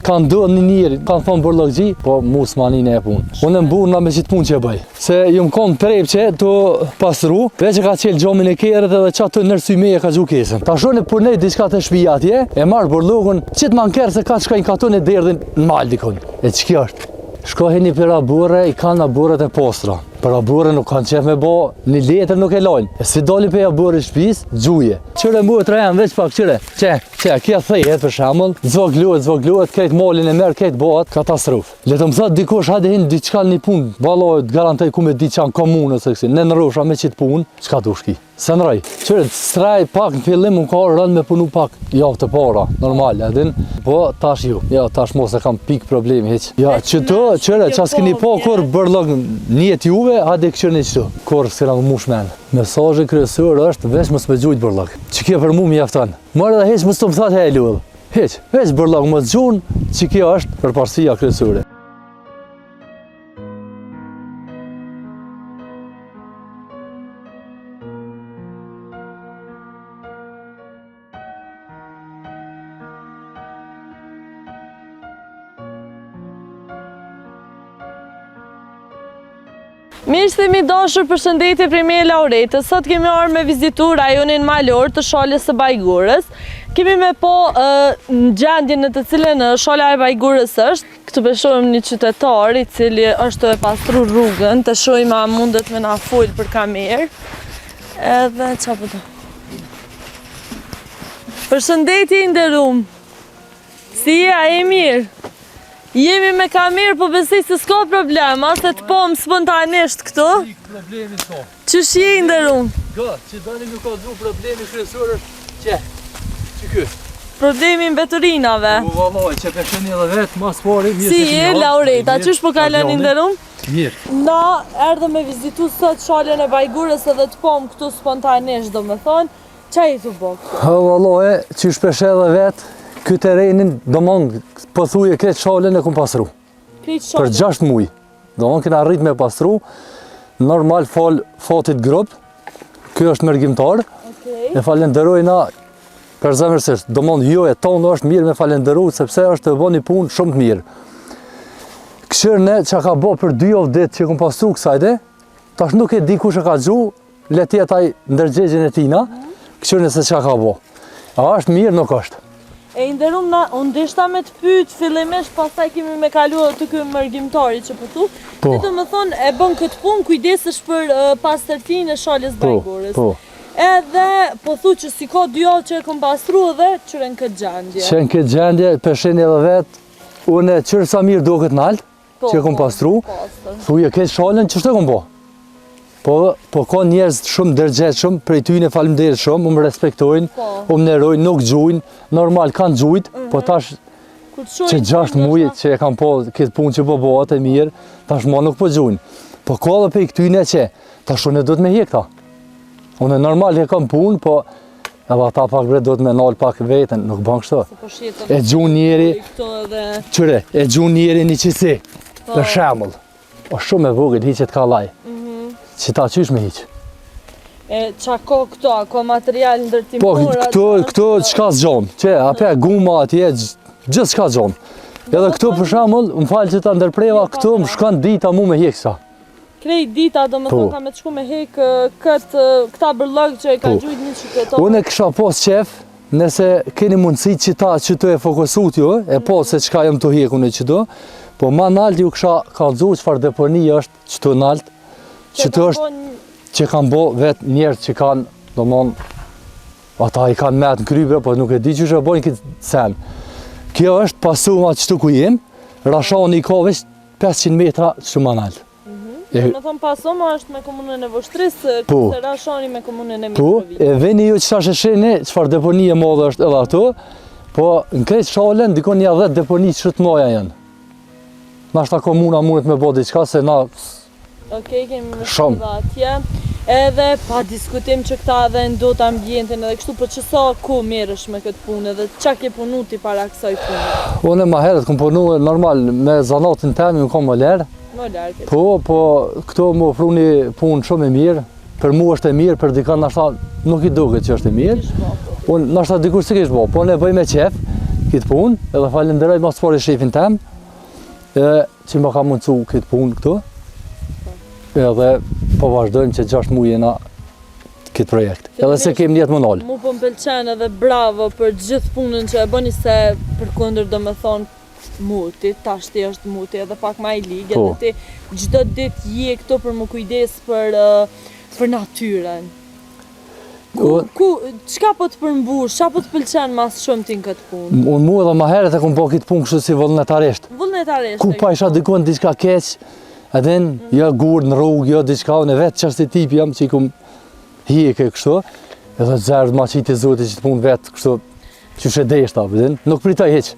Kanë ndodhur një njeri, kanë thonë burllogji, po mu s'manin e punë. Unë mburna me qitë punë që e bëj. Se jam kon trepçe të pastru, veç e ka qel gjomin e kerët edhe çatë nërsy e ka gju kesën. Ta shone punej diçka të shtëpia atje, e marr burllogun, qit manker se ka shkojnë katon e derdhin në mal dikon. E ç'kjo është? Shkoheni për burre, i kanë burrat e postra. Për burre nuk kanë qef me bo, një letër nuk e lojnë. E si doli për burri shpis, gjuje. Qëre mu e trajan veç pak qëre. Kja thejet për shemull, zvogluhet, krejt molin e merë, krejt bohat, katastrof. Letë më thot dikush hajde hinë diçka një punë, valoj të garantoj ku me diçka në komunë, se kësi, në nërosha me qitë punë, qka du shki? Se në raj. Qëre, straj pak në fillim më ka rënë me punu pak javë të para, normal, edhin, po tash ju. Ja, tash mos e kam pik problemi heq. Ja, qëre, qas keni po kur bërlog njët juve, hajde këqyrë një qëtu, kur s'kena më mush menë. Mesazhi kryesor është veç mos me gjujt bërlog. Që kjo për mu mjafton. Marrë edhe heq mos të më thatë he lullë. Heq bërlog mos gjun, që kjo është përparësia kryesore. Mirë se mi dashur, përshëndetje prej me Lauretës. Sot kemi arë me vizitu rajonin malor të Shalës së Bajgurës. Kemi me po në gjendje në të cilën Shala e Bajgurës është. Këtu beshohem një qytetar i cili është e pastru rrugën, të shojmë a mundet me na full për kamerë. Edhe qa përdo? Përshëndetje i nderum. Si a e mirë? Jemi me kamerë, po besoj se s'ka problema, se të pom spontanisht këtu. Problemi s'ka. Qysh je i nderum? Që dani nuk ka dhu problemi kryesor është që ky. Problemi në veturinave. Po vallaj, që pesheni edhe vetë, mas pari, mirë si je, Laureta, qysh po kalon i nderum? Mirë. Na erdhëm me vizitu sot Shalën e Bajgurës edhe të pom këtu spontanisht, do me thonë, qa i të bo këtu? Vallaj, qysh peshe edhe vetë, ky terrenin, do mund, pëthuje kretë Shalën e kum pastru. Për 6 muj. Do mund kena rrit me pastru, normal fatit grup, kjo është mërgjimtar, e falenderojna për zemërsisht. Do mund jo e tonë është mirë me falenderu, sepse është të bo një punë shumë të mirë. Këshirëne që ka bo për 2 javë ditë që kum pastru kësajde, tash nuk e di kush e ka gju, letjetaj ndërgjegjën e tina, këshirëne se që ka bo. A është mirë, nuk është. E nderum na, unë deshta me të pyt fillimisht, pastaj kemi me kalu të ky mërgjimtari që pëtu. Po. Dhe të më thonë, e bën këtë punë, kujdesesh për pastërtinë e Shalës Bajgurës. Po. Edhe po thu që si ka 2 javë që e kom pastru dhe qëre në këtë gjendje. Që në këtë gjendje, pesheni edhe vetë, unë qërë sa mirë do këtë naltë, që e kom pastru, thuje këtë Shalën, që shtë e kom po? Po ka njerëz shumë dërgjetshëm, prej tyne faleminderit shumë, më respektojnë, më nderojnë, nuk gjujnë, normal kanë gjujt, po tash që 6 muaj që e kanë po këtë punë që po bëhet e mirë, tash ma nuk po gjujnë. Po ka edhe prej këtyne që tash unë do të me hjek ta. Unë normal e kam punë, po edhe ata pak bre do të me nalë pak veten, nuk bën kështu. E gjun njeri, qëre, e gjun njeri një qësi, për shemull, o shumë e vogël hiqet ka laj. Që ta qysh me hiqë. E qa ko këto, ko material ndërtimor? Po, këto qka zgjonë, që ape guma atje, gjithë qka zgjonë. Edhe këto për shamull, më falë që ta ndërpreva, këto më shkan dita mu me heksa. Krej dita, do me thonë ka me të shku me hek këta bërlog që e ka gjujt një qytetar. Unë e kësha pos qef, nëse keni mundësi që ta që të e fokusut jo, e po se qka jam të heku në qëto, po ma nalt ju kësha kalëzu qëfar deponi është qëto nalt, që të është që kanë bo vetë njerë që kanë, do mon, ata i kanë metë në krybe, po nuk e di që shë bojnë këtë sen. Kjo është pasuma qëtu ku jem, rashani i ka veç 500 metra që ma nalë. Me thonë pasuma është me komunën e Voshtris, këse rashani me komunën e Mitrovic. E veni ju që ta shesheni, qëfar deponi e modhe është edhe ato, po në krejtë Shalën, dikon një 10 deponi që të moja janë. Nashta komuna mundet me bo diqka, se na Okej, kemi me shumë dhe atje. Edhe pa diskutim që këta edhe ndot ambientin edhe kështu, për që sa ku merësh me këtë punë edhe qa ke punu ti para kësaj punë? Unë ma herët kom punu normal me zanatin temi, më kom më lerë. Më lerë këtë? Po këto më ofru një punë shumë e mirë, për mu është e mirë, për dikan nashta nuk i duket që është e mirë. Unë nashta dikur si kishë bo, po ne bëj me qef, këtë punë, edhe falenderoj mas pari shefin tem, që më ka mundësu këtë punë këtu, edhe po vazhdojmë që 6 muaj jena këtë projekt, edhe se kem njetë më nalë. Mu po më pëlqen edhe bravo për gjithë punën që e bëni se përkundër do me thonë muti, tash ti është muti edhe pak ma i ligë, edhe ti çdo ditë je këtu për më kujdes për natyren. Çka po të përmbush, çka po të pëlqen mas shumë ti në këtë punë? Unë mu edhe ma herët e kom po këtë punë kështu si vullnetarisht. Vullnetarisht. Ku pa isha dikon diçka keq, edhin, jo gurë në rrugë, jo diçka, unë vetë qështë i tipi jam që i kum hieke kështu, edhe zërë ma qiti zoti që të punë vetë kështu, që shedeshta, edhin, nuk pritoj heq.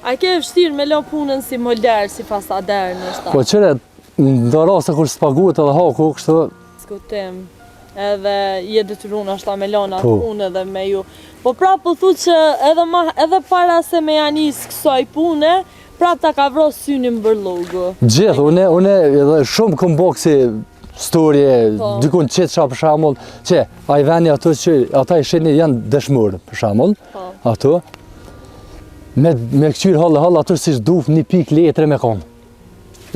A ke vështirë me lo punën si moler, si fasader në shta? Po qëre, në rrasë kur s'paguhet edhe haku, kështu... Skutim, edhe je detyrun ashta me lona punë edhe me ju. Po pra po thu që edhe para se me janis kësoj pune, prap ta ka vro synin bërlogu. Gjithë, une edhe shumë këm bo kësi storje, dykun qetë për shamull, që a i veni ato që ata i sheni janë dëshmërë për shamull, ato, me këqyrë halë ato si shduf një pik letre me konë.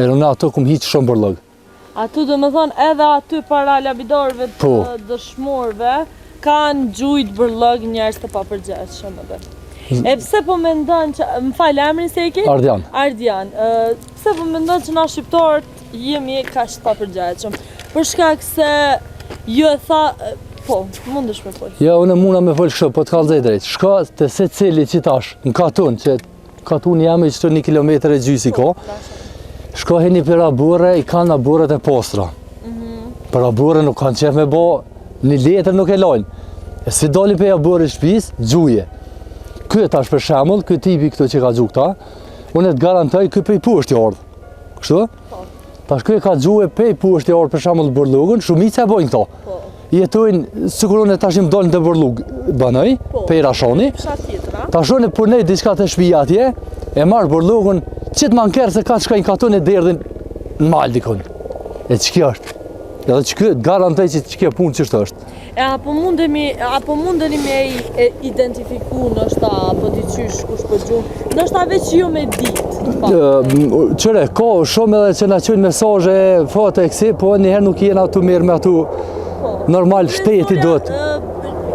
E unë ato këm hiqë shumë bërlog. Ato do me thonë edhe aty para labidorëve të dëshmorëve, kanë gjujt bërlog njerës të papërgjeqshëm edhe. E pse po me ndonë që, më falë emrin se e ke? Ardian. Ardian. Pse po me ndonë që na shqiptarët jemi kaq të papërgjeqshëm? Për shkak se ju e tha, po, mundesh me folë. Ja, unë muna me folë kështë, po të kalëzaj drejtë. Shka të se cili që tash, në katun, që katun jemi që të 1 kilometër e gjysi ka, shka heni për abure, i kanë aburet e postra. Për abure nuk kanë qef me bo, një letër nuk e lojnë. E si doli për abure shpis, gjuje. Këtë tash për shemull, këtë tipi këto që ka gju këta, unë e të garantoj këtë pej pusht i ardhë. Kështu? Tash këtë ka gjuje pej pusht i ardhë për shemull bërlugun, shumica e bojnë këto. Jetojnë, sikur unë tash im dolin të bërlug banoj, pej rashoni. Tash unë punoj diçka të shpija atje, e marrë bërlugun, qitë ma nkerë se ka që shkajnë katun e derdhin në malë dikon. E që kjo është? Edhe që kjo garantoj që kjo punë qështë është. Apo mundeni me identifiku nështë apo t'i qysh kush për gjumë, nështë veç ju me ditë? Qëre, ka shumë edhe që na qëjnë mesazhe, foto e kësi, po njëherë nuk jena të mirë me atu normal shteti do të.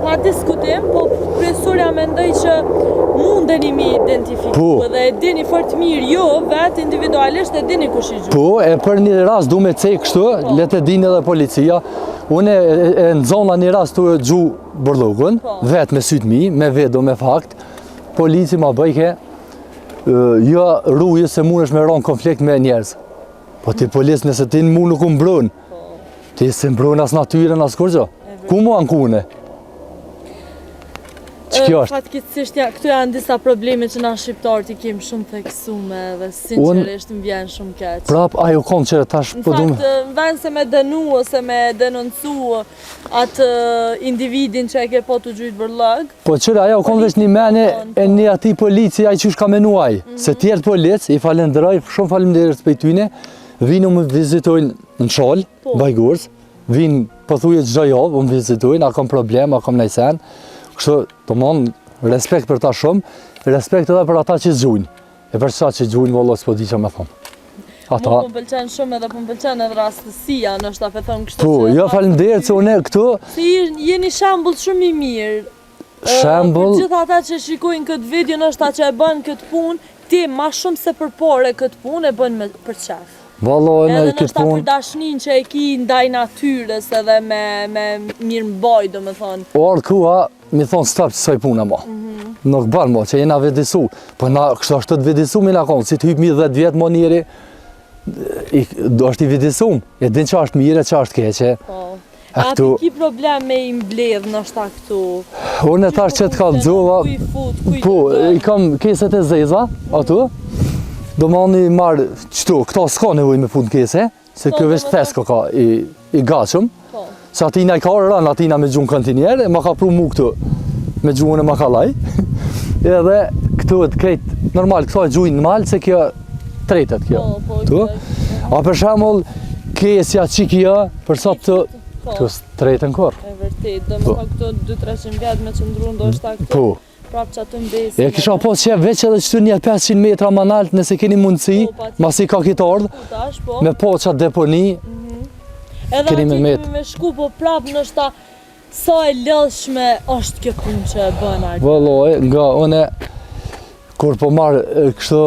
Pa diskutim, po profesorja mendoj që mundeni mi identifiku dhe e dini fort mirë jo vetë individualisht e dini kush i gjumë. Po, e për një rast du me cek kështu, letë e dini edhe policia. Unë e në zona një rast të gju bërlogun, vetë me sytë mi, me vedo, me fakt. Polici ma bëjke, jo rrujë se mund është me ronë konflikt me njerëz. Po ti policë nëse ti në mu nuk më mbronë, ti se mbronë as natyren, as kurgjo. Ku mu anë kune? Fatkeqësisht, këtu janë disa probleme që na shqiptarët i kemi shumë theksume dhe sinqerisht më vjen shumë keq. Prap, ajo kom që tash po du me... Në fakt, në vend se me dënu ose me denoncu atë individin që e ke po të gjujt bërlëg. Po qëre, ajo kom veç një mene e një ati polici, aj që shka menuaj. Se tjertë polic, i falenderoj, shumë falenderoj për tyne, vinu më vizitojnë në Shol, Bajgurës, vinë pëthuje gjdo javë, më vizitojnë, a kom problem, a kom nejsen. Kështu, të mon, respekt për ta shumë, respekt edhe për ata që zgjujnë. E për çka që zgjujnë, vëlloh s'po di që me thonë. Mu po më pëlqen shumë edhe po më pëlqen edhe rastësia, nështë ta thon kështu. Po, jo falenderoj se unë këtu. Si jeni shembull shumë i mirë. Shembull. Për gjithë ata që shikojnë këtë video, nështë ta që e bën këtë punë, ti ma shumë se përpore këtë punë e bën për qef. Valloj me këtë punë. Edhe nështë ta për dashnin që e ki ndaj natyres edhe me mirë mboj, do me thonë. Orë kua, mi thonë stop që soj puna ma. Nuk banë ma, që jena vedisu. Po na kështë është të vedisu mi na konë, si të hypë mi 10 vjetë ma njeri, është i vedisu, e din që është mire, që është keqe. A ti ki problem me i mbledh nështë ta këtu? Unë e tash që të kalëzova, po, i kam keset e zeza, atu, do mani marë qëtu, këta s'ka nevoj me punë kese, se kjo veç thesko ka i gachëm, se atina i ka rënë atina me gjunë kontinjerë, ma ka pru mu këtu me gjunë e ma ka laj, edhe këtu e të krejt, normal, këta e gjujnë në malë, se kjo tretet kjo, a për shemull, kesja që kjo, përsa të këtu tretet në korë. E vërtit, dhe më ka këtu 200-300 vjetë me qëndru ndo është ta këtu. prapë që atë mbesin. E kisha pas që veç edhe qëtu një 500 metra më nalt nëse keni mundësi, masi ka kitë ardhë, me po qatë deponi, edhe keni me ati met. kemi me shku, po prapë nështë sa e lëshme është kjo punë që e bën artë. Vëlloj, nga une, kur po marrë kështu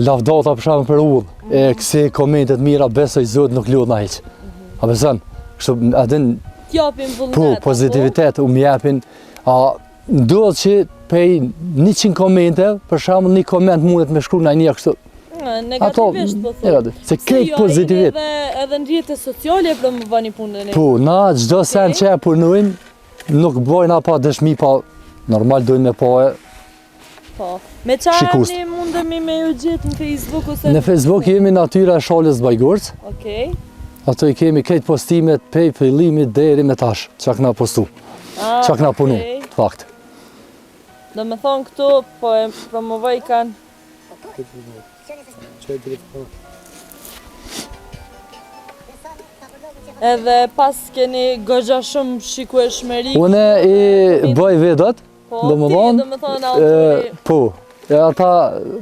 lavdata për shkak për udhë, e kësi komentet mira, besoj Zot nuk lodh na hiç. A beson? Kështu adin T'japin vullnet. po pozitivitet u mjapin, a ndodh që pej 100 komente, për shembull një koment mundet me shkruaj një kështu. Negativisht po thonë. Se krejt pozitivitet. Edhe në rrjetet sociale promovoni punën e. Po, na çdo sen që e punojmë, nuk bojna pa dëshmi, pa normal dojnë me pa e. Po. Me çfarë Shikus. ne mundemi me ju gjetë në Facebook ose Në Facebook jemi Natyra e Shalës Bajgurës. Okej. Ato i kemi krejt postimet pej fillimit deri me tash, çka kena postu, çka kena punu, të fakt. Do me thonë këtu, po e promovoj kanë. Edhe pas keni goxha shumë shikueshmëri. Une i bëj vedat, Po, do më ti, thonë, do me thonë autori. po, e ata,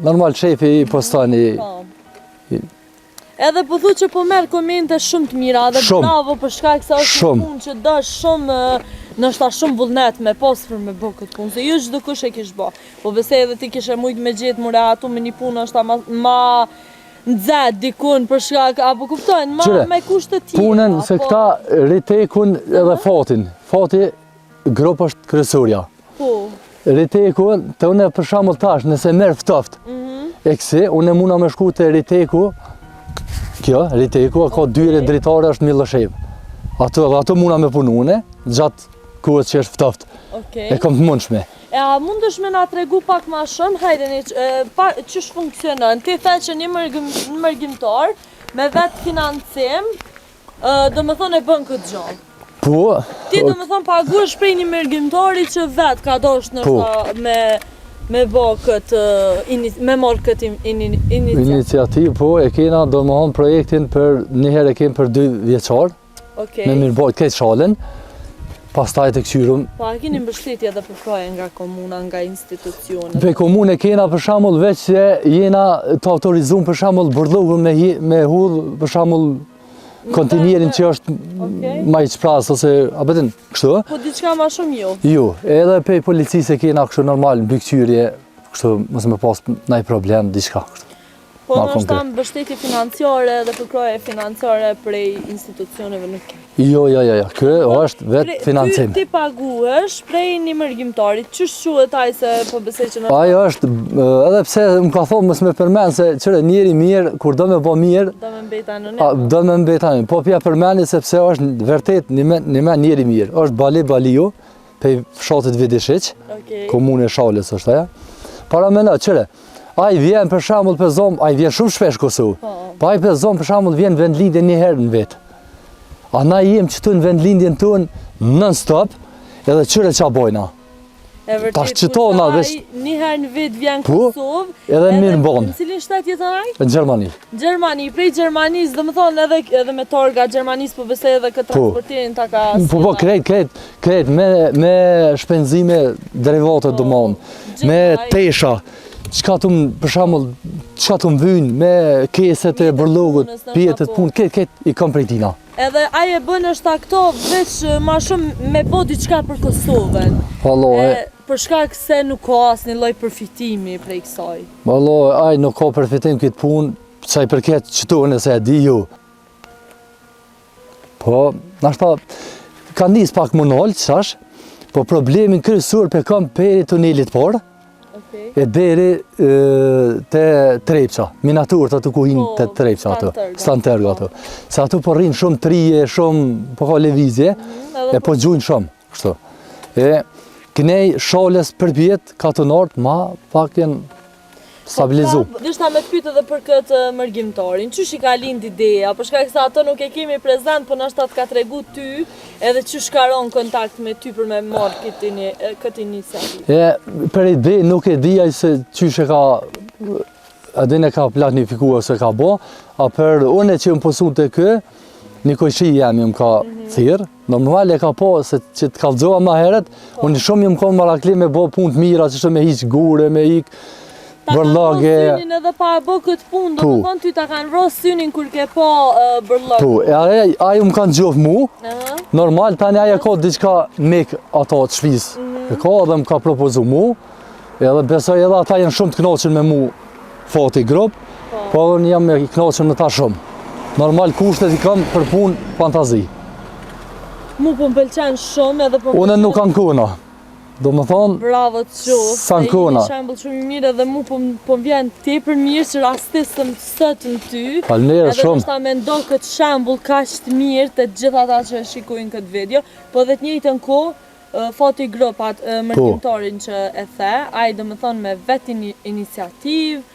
normal shefi i postani, Po. Edhe po thu që po merr komente shumë të mira, dhe Shumë. bravo për shkak se është një Shumë. punë që do shumë, nështë shumë vullnet me pas për me bë këtë punë, se jo çdo kush e kish bë. Po besoj edhe ti kishe mujt me gjetë mure atu me një punë është ma nxet dikun për shkak, apo kuptojnë, Qyre, me kushte tjera. punën se po- këta ritekun edhe fatin. Fati grup është kryesorja. Po. Ritekun, të une për shembull tash, nëse merr ftoft, e kësi, une muna me shku te riteku, kjo, riteku, ka dyre dritare është Millëshev. Ato muna me punune, gjatë kohës që është ftoft. Okej. E kom të mundshme. E a mundesh me na tregu pak ma shumë, hajdeni, qysh funksionon? Ti the që një mërgjimtar me vetë financim, do me thonë e bën këtë gjë. Po, Ti do me thonë paguash prej një mërgjimtari që vetë ka dosh nështë me bë këtë, me morë këtë iniciativë. iniciativë, po, e kena do më thonë projektin për, njëherë e kemë për 2 vjeçar, me mirëbajt këtë shalën, pastaj të këshyrum. Po, a keni mbështetje edhe përkraje nga komuna, nga institucionet? Pe komune kena për shembull veç se jena të autorizum për shembull bërllogën me hudh, për shembull kontinierin që është ma i qpras, ose, a betin, kështu? Po, diçka ma shumë jo. Jo, edhe pe policisë e kena kështu normal, në bykqyrje, kështu, mos me pas naj problem, diçka kështu. Po, Ma nështë ta konkret. mbështetje financiare dhe përkraje financiare prej institucioneve nuk ke. Jo, kjo është vetë financim. Ti paguesh prej një mërgjimtari, qysh quhet ai se po besoj që në... Ajo është, edhe pse më ka thonë mos me përmend se qëre njeri mirë, kur do me bo mirë, Do me mbeta anonim. do me mbeta po pja përmeni sepse është vërtet një men njeri mirë. Është Baliu, pe fshatit Vidishiq, Okej. komune e Shalës është aja. Para mena, qëre, ai vjen për shembull për zomë, ai vjen shumë shpesh Kosovë. Pa ai për zomë për shembull vjen vendlindje një herë në vetë. A na jem qëtu në vendlindjen tonë non-stop, edhe qëre qa bojna. E vërtet, Tash qëtona veç- një herë në vit vjen Po, Kosovë. edhe mirë mbonë. Në cilin shtet jeton ai? Në Gjermani. Gjermani, prej Gjermanisë, dhe më thonë edhe me torga Gjermanisë, po besoj edhe këtë transportirin ta ka... Po, krejt, me shpenzime derivate do mon, me tesha, qka të më, për shembull, qka të më vynë, me keset e bërlogut, pjetët punë, këtë i kam prej tina. Edhe ai e bën është këto veç ma shumë me bo diçka për Kosovën. Valloj, Për shkak se nuk ka asnjë lloj përfitimi prej kësaj. valloj, ai nuk ka përfitim këtë punë, sa i përket qëtu nëse e di ju. Po, nashta, ka nis pak më nolë, qash, po problemin kryesor pe kam peri tunelit parë, Okej. e deri te Trepça, minaturët atë ku hinë te Trepça ato, Stanterga ato. Se ato po rrinë shumë trije, shumë po ka levizje, e po gjujnë shumë, kështu. E kënej Shalës përpjet, katonart, ma pak jenë stabilizu. Dishta me të pyet edhe për këtë mërgjimtarin, qysh i ka lind ideja, për shkak se ato nuk e kemi prezent, po nështë atë ka tregu ty, edhe qysh ka ron kontakt me ty për me marrë këtë iniciativë. E, për ide nuk e dija se qysh e ka, edhe ne ka planifikua se ka bo, a për une që më posu të kë, një kojshi jemi më ka thirë, normal e ka po se që të kallëzoha ma heret, unë shumë më konë marakli me bo punë të mira, që me hiq gure, me hiq bërlage. Ta kanë synin edhe pa e bo këtë punë, do të thonë ty ta kanë rros synin kur ke po bërlage. Po, e ajo më kanë gjofë mu, normal tani ajo ka diçka mek ato të shpiz. E ka edhe më ka propozu mu, edhe besoj edhe ata janë shumë të knoqen me mu fati grup, po edhe unë jam i knoqen me ta shumë. Normal kushtet i kam për punë fantazi. Mu po m'pëlqen shumë edhe po Unë nuk kanë kuna. Do më thonë, bravo të qoftë. San kuna. Një shembull shumë i mirë edhe mu po m'vjen tepër mirë që rastisëm sot në ty. Falënderit shumë. Edhe nështë ta mendo këtë shembull kaq të mirë të gjithë ata që shikojnë këtë video, po dhe të njëjtën kohë foti grupat mërkimtarin që e the, ai do më thonë me vetë iniciativë,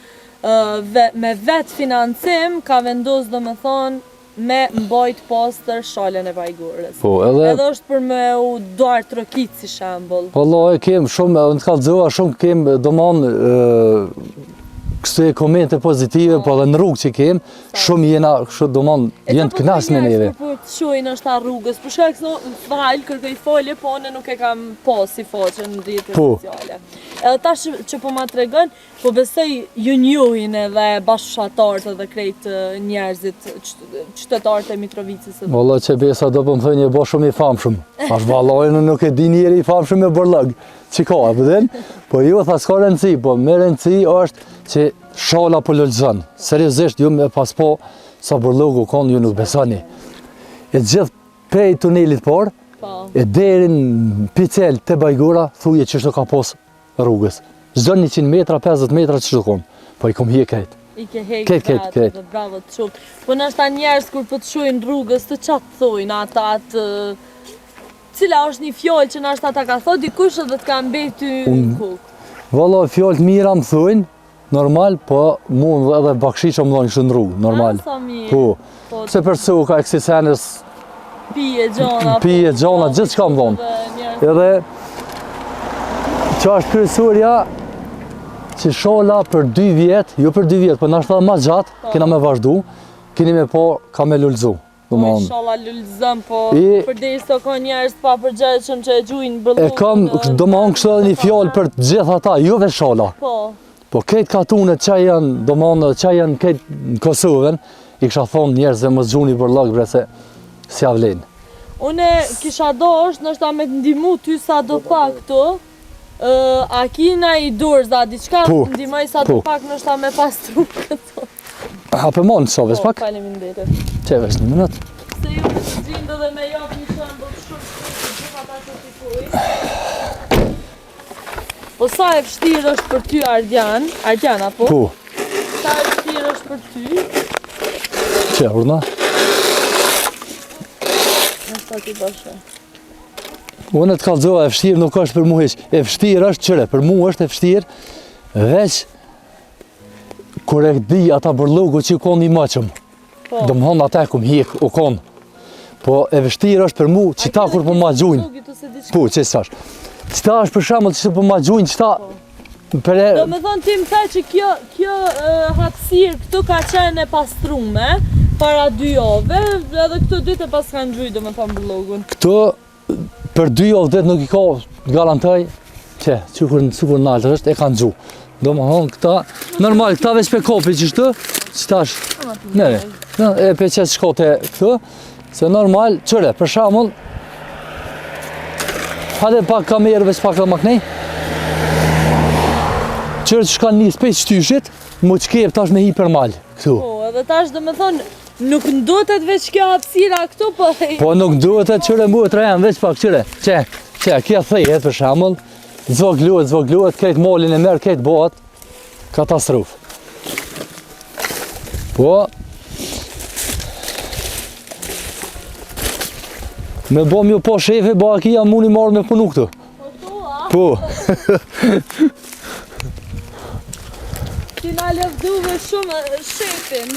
me vetë financim, ka vendos do më thonë me mbajt poster shalën e Bajgurës. Po, edhe është për me u duar trokit si shembull. Wallahi kem shumë, në të kallëzoha shumë kem domon kështu komente pozitive, po edhe në rrugë që kem, shumë jena kështu domon jenë të kënaqur me neve. Po të shojnë është ta rrugës, për shkak se val kërkoj folje, po unë nuk e kam pas si faqe në rrjetet sociale. Edhe tash që po ma tregon, po besoj ju njohin edhe bashkëshatarët edhe krejt njerëzit, qytetarët e Mitrovicës. Vallahi që besa do po më thënë je bo shumë i famshëm. Thash vallahi nuk e di njeri i famshëm me bërlëg. Që ka, e përdin? Po ju tha s'ka rëndësi, po me rëndësi është që shala po lëllëzën. Seriozisht ju me pas po sa bërlëgu konë ju nuk besoni. E gjithë prej tunelit por, e derin picel të Bajgura, thuje që shto ka pos rrugës. Çdo 100 metra, 50 metra që shto konë. Po i kom hje kajtë. I ke hekë Kret. Bravo të shumë. Po nështë ta njerës kur po të shojnë rrugës të qatë thojnë ata të... Cila është një fjallë që nështë ata ka thot, dikush edhe të ka mbeti në kukë? Valla fjallë të mira më thujnë, normal, po mu edhe bakshish o më dojnë kështë në rrugë, normal. Sa mirë. Po, se përsu ka eksisenës, pije gjona, gjithë që ka më dojnë. Edhe, që është kryesurja, që shola për 2 vjetë, jo për 2 vjetë, po nështë edhe ma gjatë, kena me vazhdu, keni me po ka me lullzu. Inshallah lullëzëm, po përderi së ka njerës pa përgjeshëm që e gjujnë bërlukë. E kam, do më onë kështë edhe një fjallë për gjithë ata, jo veç shola. Po këtë katunet që janë, do më onë që janë këtë në Kosovën, i kësha thonë njerës dhe më zgjuni bërlukë bre se si avlenë. Une kisha dosh, nështë ta me të ndimu ty sa do pak këtu, a kina i dorza, diçka ndimaj sa do pak nështë ta me pastru këtu. A për monë të soves pak? Po, faleminderit. Që vesh 1 minut. Se ju në të gjindë dhe me japë një shembull shumë të gjitha ata që t'i kuj. Po sa e vështirë është për ty Ardian apo? Po. Sa e vështirë është për ty? Që, urna? Nështë t'i bëshë. Unë të kallëzoha e vështirë nuk është për mu heq. E vështirë është qëre, për mu është e vështirë veç kur e di ata bërlugu që konë i maqëm. Do më honë ata e kum hik, u konë. Po e vështirë është për mu që ta kur po ma gjujnë. Po, që s'ash. Që ta është për shemull që po ma gjujnë, që ta... Do me thonë ti më the që kjo hapësirë këtu ka qenë e pastrume, para 2 javëve, edhe këto dyte pas kanë gjujnë, do me thonë bërlugun. Këto për 2 javë dhe nuk i ka garantoj që kur në sukur në altë është e kanë gju. Do më thonë këta, normal, këta veç pe kopi që shtë, që ta është, nëre, e pe qësë shkote këtu, se normal, qëre, për shamull, hade pak kamerë veç pak dhe maknej, qëre që shka një spej shtyshit, mu qkep tash me hipermal, këtu. Po, edhe tash do me thonë, nuk ndotet veç kjo hapësira këtu, po... Po nuk ndotet qëre mu e trajan veç pak qëre, që, kja thejet për shamull, zvogluhet, krejt molin e merë, krejt bëhet, katastrofë. Po, me bom ju po shefi, ba aki jam muni marrë me punu këtu. Po to, a? Po. Ti na lëvduve shumë shefin.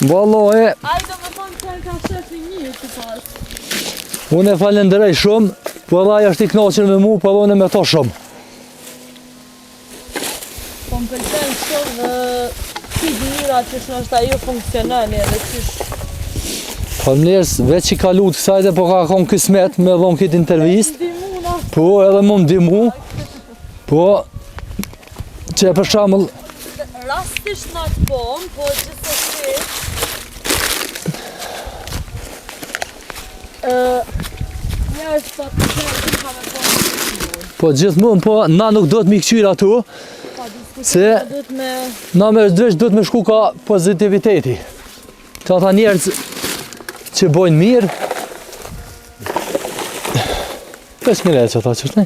Vallahi. Ai do me thonë që ka shefi mirë të pas. Unë e falenderoj shumë, po edhe ajo është i kënaqur me mu, po edhe unë me to shumë. Po më pëlqen shumë si mënyra që është ajo funksionon edhe qysh Falmlerës, veç i ka lutë kësajte, po ka kon kismet me dhon këtë intervist. Po, edhe më ndimu. Po, që për shembull Rastisht në atë bomë, po gjithsesi njerëz po të gjithë ka me bomë. Po gjithmonë, po na nuk do të mi këqyr atu, se na me dresh do të me shku ka pozitiviteti. Që ata njerëz që bojnë mirë, 5.000 e që ata qështë ne?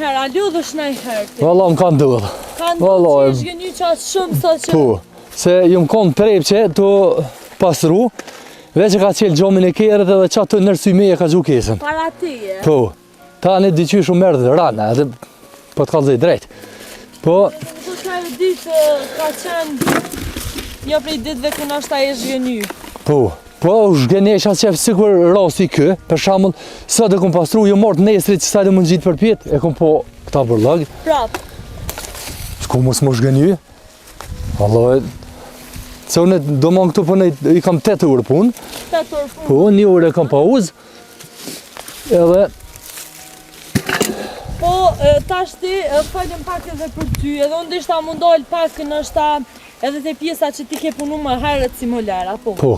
A ludhësh najherë ti? Valla më kanë dëllë. Kanë dëllë që është gëny qatë shumë sa që... Po, se jëmë konë prepqe të pasru, veç e ka qelë gjomin e kerët edhe qatë të nërsyme e ka gju kesën. Para tije? Po, ta në dyqy shumë mërë dhe rana, edhe po të kalëzoj drejt. Po... Të ka e ditë, ka qenë një prej ditëve këna është ta e shgëny. Po, shgënesha qef sikur rasti kë, për shembull, sot e kom pastru, jo mort nesrit që sajtë më në gjitë për pjetë, e kom po këta bërlag. Prap. Shku mos më shgëny. Allah, se unë do më këtu punë, i kam 8 orë punë. 8 orë punë. Po, 1 orë e kam pauzë. Edhe... Po, tash ti, falim pak edhe për ty, edhe unë dishta mundojl pak në është edhe te pjesa që ti ke punu më herët si molera, po. Po.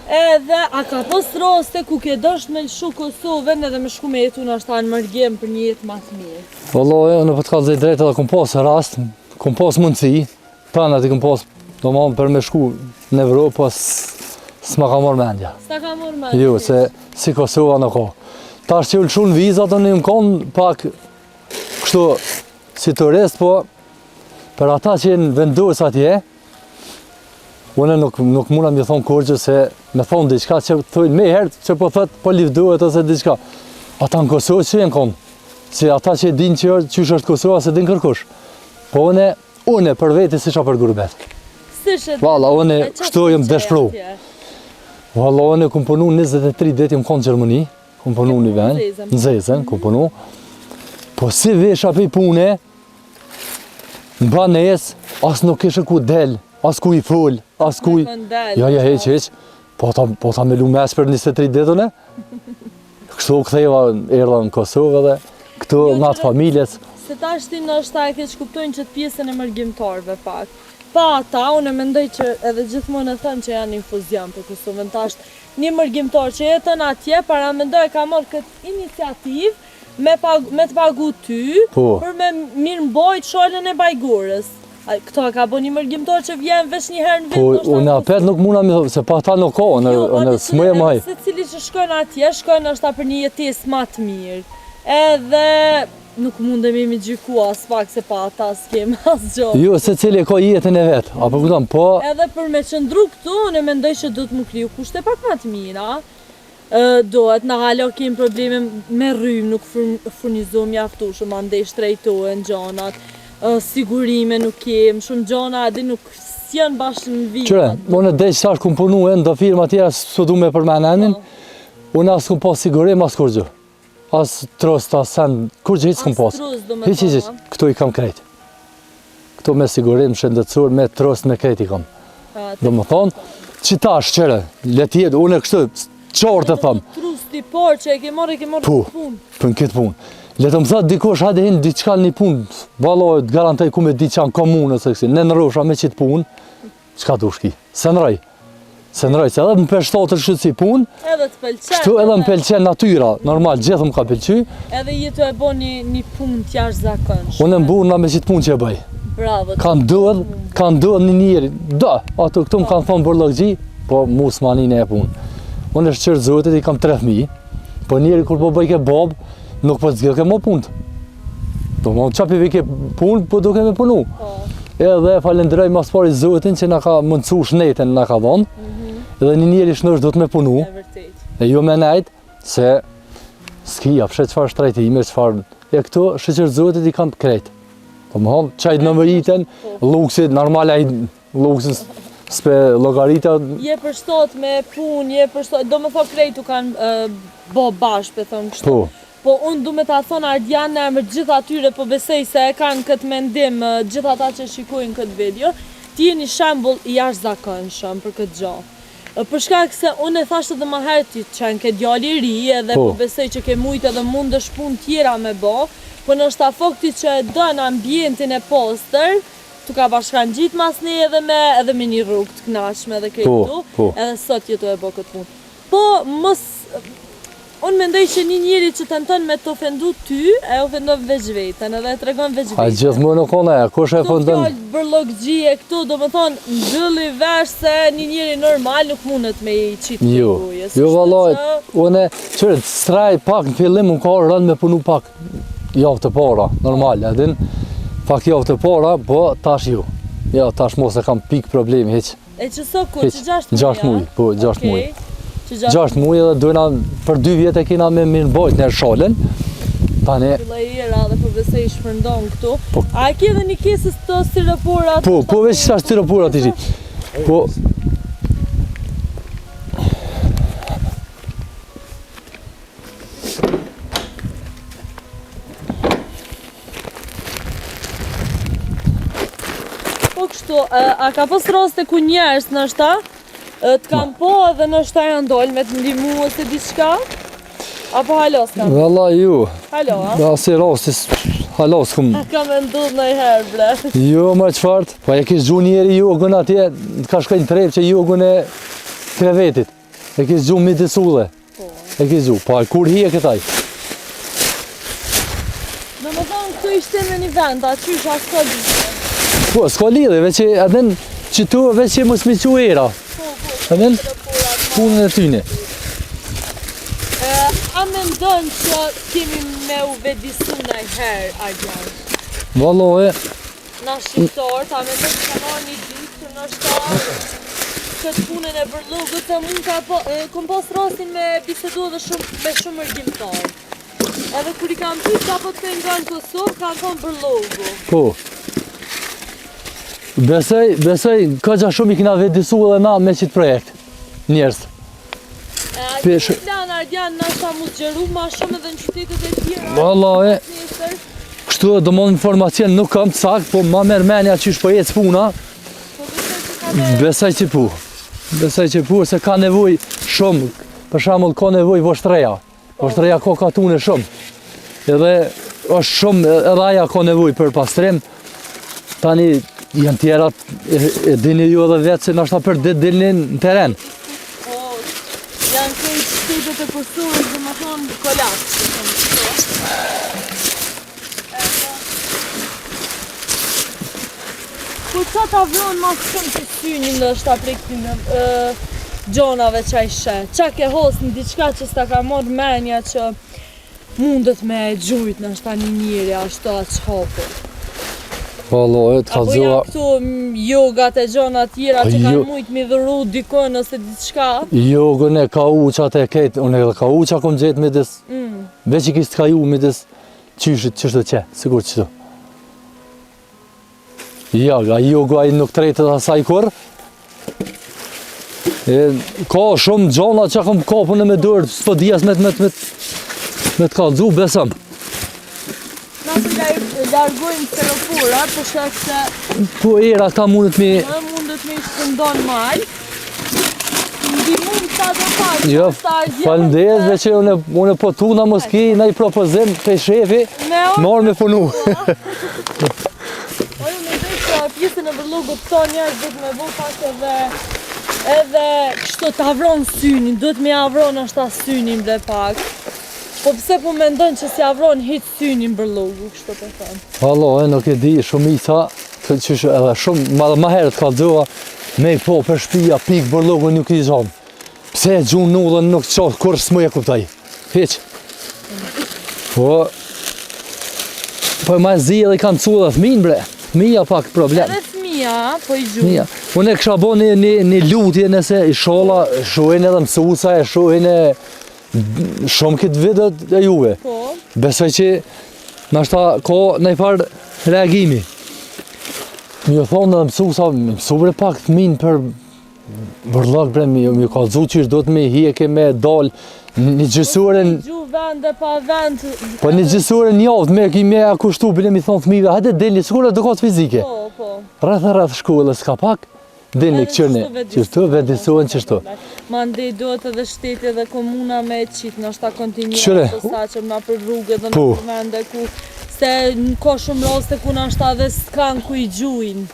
Edhe, a ka pos roste ku ke dësht me lëshu Kosovën edhe me shku me jetu në ashta në mërgjem për një jetë mas mirë? Vallaj, në për të kalëzaj drejt edhe kom pas rast, kom pas mundësi, pranat i kom pas, do më për me shku në Evropë, pas s'ma ka morë mendja. S'ta ka morë mendja? Jo, se si Kosova në ka. Ta është që u lëshu në vizat, në një më konë pak kështu si turist, po për ata që jenë vendus atje, unë nuk muna më thonë kurgjë se me thonë diqka që thujnë me herë që po thëtë po livduhet ose diqka. Ata në Kosovë që jenë konë, si ata që din që është Kosova se din kërkush. Po une për veti si qa për gurbet. Valla, une kështu jem deshpru. Valla, une kom punu 23 dit jem konë Gjermani, kom punu një vend, në Zezën, kom punu. Po si vesha për i pune, në banes, as nuk ishe ku del, as ku i full, as ku i... Ja, heq. Po ta me lu mes për 23 ditën e. Kështu këtheva erdha në Kosovë dhe këtu nga të familjes. Se ta shti në është ta e keq kuptojnë që të pjesën e mërgjimtarve pak. Pa ata, unë mendoj që edhe gjithmonë e thënë që janë infuzion për Kosovën. Ta është një mërgjimtar që jetën atje, para mendoj ka morë këtë iniciativë me të pagu ty, për me mirë mbojt sholën e Bajgurës. Këto ka bo një mërgjimtar që vjen veç një herë në vit. Po, unë apet nuk muna me se pa ta nuk ka, në smuje maj. Se cili që shkojnë atje, shkojnë është ta për një jetes ma të mirë. Edhe nuk mundemi me gjyku as pak se pa ata s'kem as gjohë. Jo, se cili ka jetën e vetë, apo këtam, po... Edhe për me qëndru këtu, unë mendoj që do të më kriju kushte pak ma të mira. Dohet, në halo kem probleme me rrymë, nuk furnizohem jaftu shumë, andej shtrejtohen gjonat. Sigurime nuk kem, shumë gjona adi nuk s'janë bashkë në vitat. Qëre, unë dhe që tash këmë punu e në do firma tjera së du me përmenenin, unë asë këmë pas sigurim, asë kur gjë. Asë trost, asë sen, kur gjë hitë s'këmë pas. Hiq, këtu i kam krejt. Këtu me sigurim, shëndetësur, me trost, me krejt i kam. Do më thonë, që tash, qëre, letjet, unë e kështu, qarë të thëmë. Trusti por që e ke marrë punë. Për në këtë punë. Letë më thëtë dikosh hajde hinë diqka një punë, valoj të garantoj ku me di qanë komunë, ne në rosha me qitë punë, qka du shki? Se në rëj, se edhe më përshtatër shqytë si punë, edhe të pëlqen, kështu edhe më pëlqen natyra, normal, gjithë më ka pëlqy. Edhe jetu e bo një punë t'jash zakonshme. Unë e më burë nga me qitë punë që e bëj. Bravo. Kanë dëdhë një njëri, ato këtu më kanë thonë bërlëgji, po mu s'manin e punë. Unë e shqyrë zotit, i kam 3 fëmijë, po njëri kur po bëj ke babë, nuk po të zgjellë ke më punët. Do më qapi vi ke punë, po duke me punu. Edhe falenderoj mas pari zotin që nga ka mundësu shneten nga ka dhonë, edhe një njeri shnësh do të me punu, e jo me nejtë, se s'kia pshe qëfar shtrajtime, qëfar... E këto shqyqër zotit i kam krejt. Do më thonë, qajtë në vëriten, luksit, normal e luksit s'pe logarita... Je përshtot me punë, do më thonë krejtu kanë bo bashkë, për thonë kështu. Po unë du me ta thonë Ardian në emër gjithë atyre, po besoj se e kanë këtë mendim gjithë ata që shikojnë këtë video, ti jeni shembull i jashtëzakonshëm për këtë gjë. Për shkak se unë e thashtë edhe më herë ti qenë ke djali i ri edhe po besoj që ke mujtë edhe mundesh punë tjera me bo, po nështë fakti që e dën ambientin e postër, tu ka bashkangjit mas ne edhe me një rrugë të kënaqshme edhe këtu, edhe sot jetu e bo këtë punë. Po mos unë mendoj që një njeri që tenton me të ofendu ty, e ofendon veç veten, edhe e tregon veç veten. A gjithmonë nuk ona e, kush e ofendon? Këto fjallë bërlloggjie këtu, do më thonë, mbylli vesh se një njeri normal nuk mundet me i qitë të guje. Jo vallaj, une, qërë, straj pak në fillim unë ka rënë me punu pak javë të para, normal, edhin, pak javë të para, po tash ju. Ja, tash mos e kam pik problemi, heq. E që so ku, që 6 muaj? 6 muaj, po 6 muaj. 6 muaj muaj edhe dojna për 2 vjetë e kina me mirë bojt në shalën. Tani... Fila i era dhe po besoj i shpërndon këtu. A e ke edhe një kesës të stiroporat? Po veç qëta stiroporat i shi. Po... Po kështu, a ka pas raste ku njerës nështë të kam po edhe nështë janë ndollë me të ndimu ose diçka? Apo halos kam? Valla ju. Halo, a? Da si rastis, halos këm. Ka me ndodh në i herë, bre. Jo, më qëfart. Pa e kishë gju njeri jogën atje, ka shkajnë trep që jogën e krevetit. E kishë gju midis ulle. E kishë gju. Pa kur hi e këtaj. Në më thonë këtu ishte në një vend, a qysh a s'ka dhjë? Po, s'ka lidhe, veç e edhen që tu veç e më smiqu era. Edhen punën e tyne. A me ndonë që kemi me u vedisu në herë, Ardian? Vallohe. Na shqiptarët, a me ndonë që ka marrë një ditë që nështë këtë punën e bërllogët të mund kom pas rastin me bisedu dhe me shumë mërgjimtarë. Edhe kur i kam pyet apo të kënë nga në Kosovë, kanë thonë bërllogu. Po. Besoj, ka gja shumë i kina vedisu edhe na me qitë projekt. Njerës. A që një plan, Ardian, nështë mu të gjeru ma shumë edhe në qytetet e tjera? Vallahe. Kështu do më informacion nuk kam të sakt, po ma merë menja që po jetë puna. Besoj që pu. Besoj që pu, se ka nevoj shumë. Për shembull ka nevoj voshtreja. Voshtreja ka katune shumë. Edhe është shumë, edhe aja ka nevoj për pastrim. Tani janë tjerat, e dini ju edhe vetë se nështë për ditë dilni në teren. Po, janë këj qytetet e Kosovës dhe më thonë kolapsë. Po qa ta vronë ma shumë të synin dhe është prej këtyne gjonave qa i she? Qa ke hos në diçka që s'ta ka morë menja që mundet me e gjujt në është ta një njëri ashtu atë qopo? Vallohe, të apo janë këtu jogat e gjona tjera që kanë mujt mi dhuru dikon ose diçka? Jogën e kauqat e ketë, unë edhe kauqa kom gjetë midis, veç i kishtë kaju midis qyshit qështë dhe që, sigur qëtu. Ja, joga i nuk tretet asaj kur. Ka shumë gjona që kom kapën e me dërë, s'po dijas me të kalëzu, besëm. Na të largojmë steroporat, për shkak se... Po era këta mundet me... Mundet me shpëndon maj. Ndihmum sa do pak. Jo, falenderoj veç që unë po tuna mos ki në i propozim të shefi, marrë me punu. Pjesën e bërllogut këto njerëz duhet me bo pak edhe kështu të avron synin, duhet me avron ashta synin dhe pak. Po pse po mendon që si avron hiç synin bërllogu, kështu po them. Vallohe, nuk e di, shumica, edhe shumë, ma herët ka dzoha, me po për shpia, pik bërllogu nuk i zonë. Pse e gjunë nullën nuk qatë, kur s'mu e kuptaj. Hiq. Po ma zi edhe i kanë cu dhe fmin bre. Fmija pak problem. Edhe fmija, po i gjumë. Unë e kësha bo një lutje nëse i shola, shohin edhe mësusa, e shohin e shumë këtë videot e juve. Po. Besoj që nështë ka nëjfar reagimi. Mi ju thonë edhe mësusa, mësure pak fmin për bërlak bre, mi kalëzu që ishtë do të me hjeke me dal Një gjysore Gju vend e pa vend. po një gjysore një javë me kushtu bile mi thonë fëmijëve, hajde dilni shkolla edukatë fizike. Po. Rreth shkollës ka pak, dilni këqyrni, qështu, vedisohen qështu. Mandej duhet edhe shteti dhe komuna me qitë, nështë ta kontinuat Qyre? të saqëm na për rrugë dhe në Po. për vende ku se ka shumë raste ku nështë ta dhe s'kan ku i gjujnë,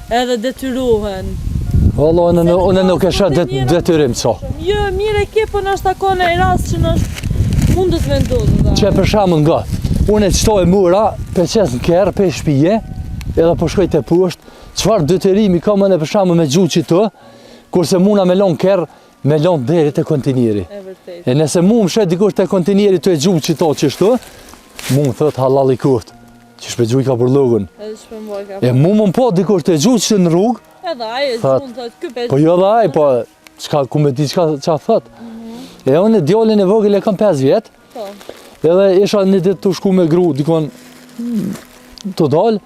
edhe detyrohen. Valla, unë nuk e shoh detyrim co. Jo, mire ke, po nështë ta ka në i rast që nështë mundës me ndodhë dhe. Që për shembull nga, unë e qëtoj mura, për qes në kerë, për shpije, edhe po shkoj të poshtë, çfarë detyrimi ka më në për shembull me gjuqi të, kurse muna me lon kerë, me lon deri te kontineri. E vërtet. E nëse mu më shet dikush te kontineri të e gjuqi to qështu, mu më thot halal i kuft, që shpegjuj ka për logën. Edhe shpëmboj ka. E mu më po dikush të e gjuqi në rrugë, Edhe aje, Thot, gjunë thot, kype. po jo dhe aj, po ku me di qa thot. E unë djallin e vogël e kam 5 vjetë, Po. edhe isha një ditë të shku me gru, dikon të dalë,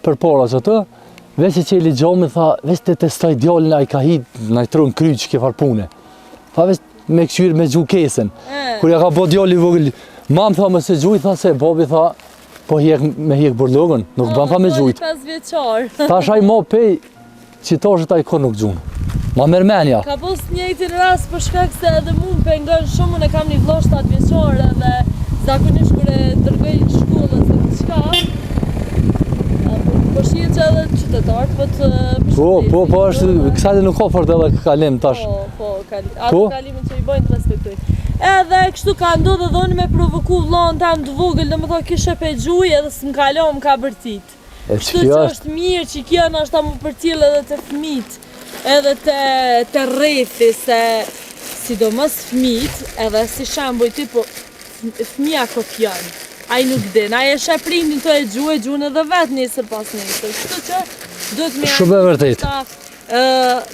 për para që të, veç e qeli gjami, tha, veç të testoj djallin a i ka hitë, na i tërën kryq ke far pune. Tha, veç me këqyrë me gju kesën. Kur ja ka bo djalli vogël, mam tha, më se gjuj, tha se babi tha, po me hjek burlogën, nuk ban tha me gjujt. 5 vjeqar. Tash aj mo pej, qitashët aj ko nuk gjun. Ma mërmenja. Ka pos njëjtin rast për shkak se edhe mu më pengon shumë, unë e kam një vëlla 7 vjeçar edhe zakonisht kur e dërgoj në shkollë ose diçka, po shihet që edhe qytetarët po të Po, është, kësajtë nuk ka fort edhe kalim tash. ato kalimin që i bojnë të respektoj. Edhe kështu ka ndodhur edhe unë me provoku vllahun tam të vogël, domethënë kishe pe gjuj edhe s'm kalo, më ka bërtit. E Kështu që që kjo është mirë që kjo nështë ta më përcjell edhe të fëmijët, edhe të rrethi, se sidomos fëmijët, edhe si shembull ti, po fëmija kopjon. Ai nuk din, ai e sheh prindin të e gjuën edhe vetë nesër pas nesër. Kështu që duhet me Shumë e vërtet.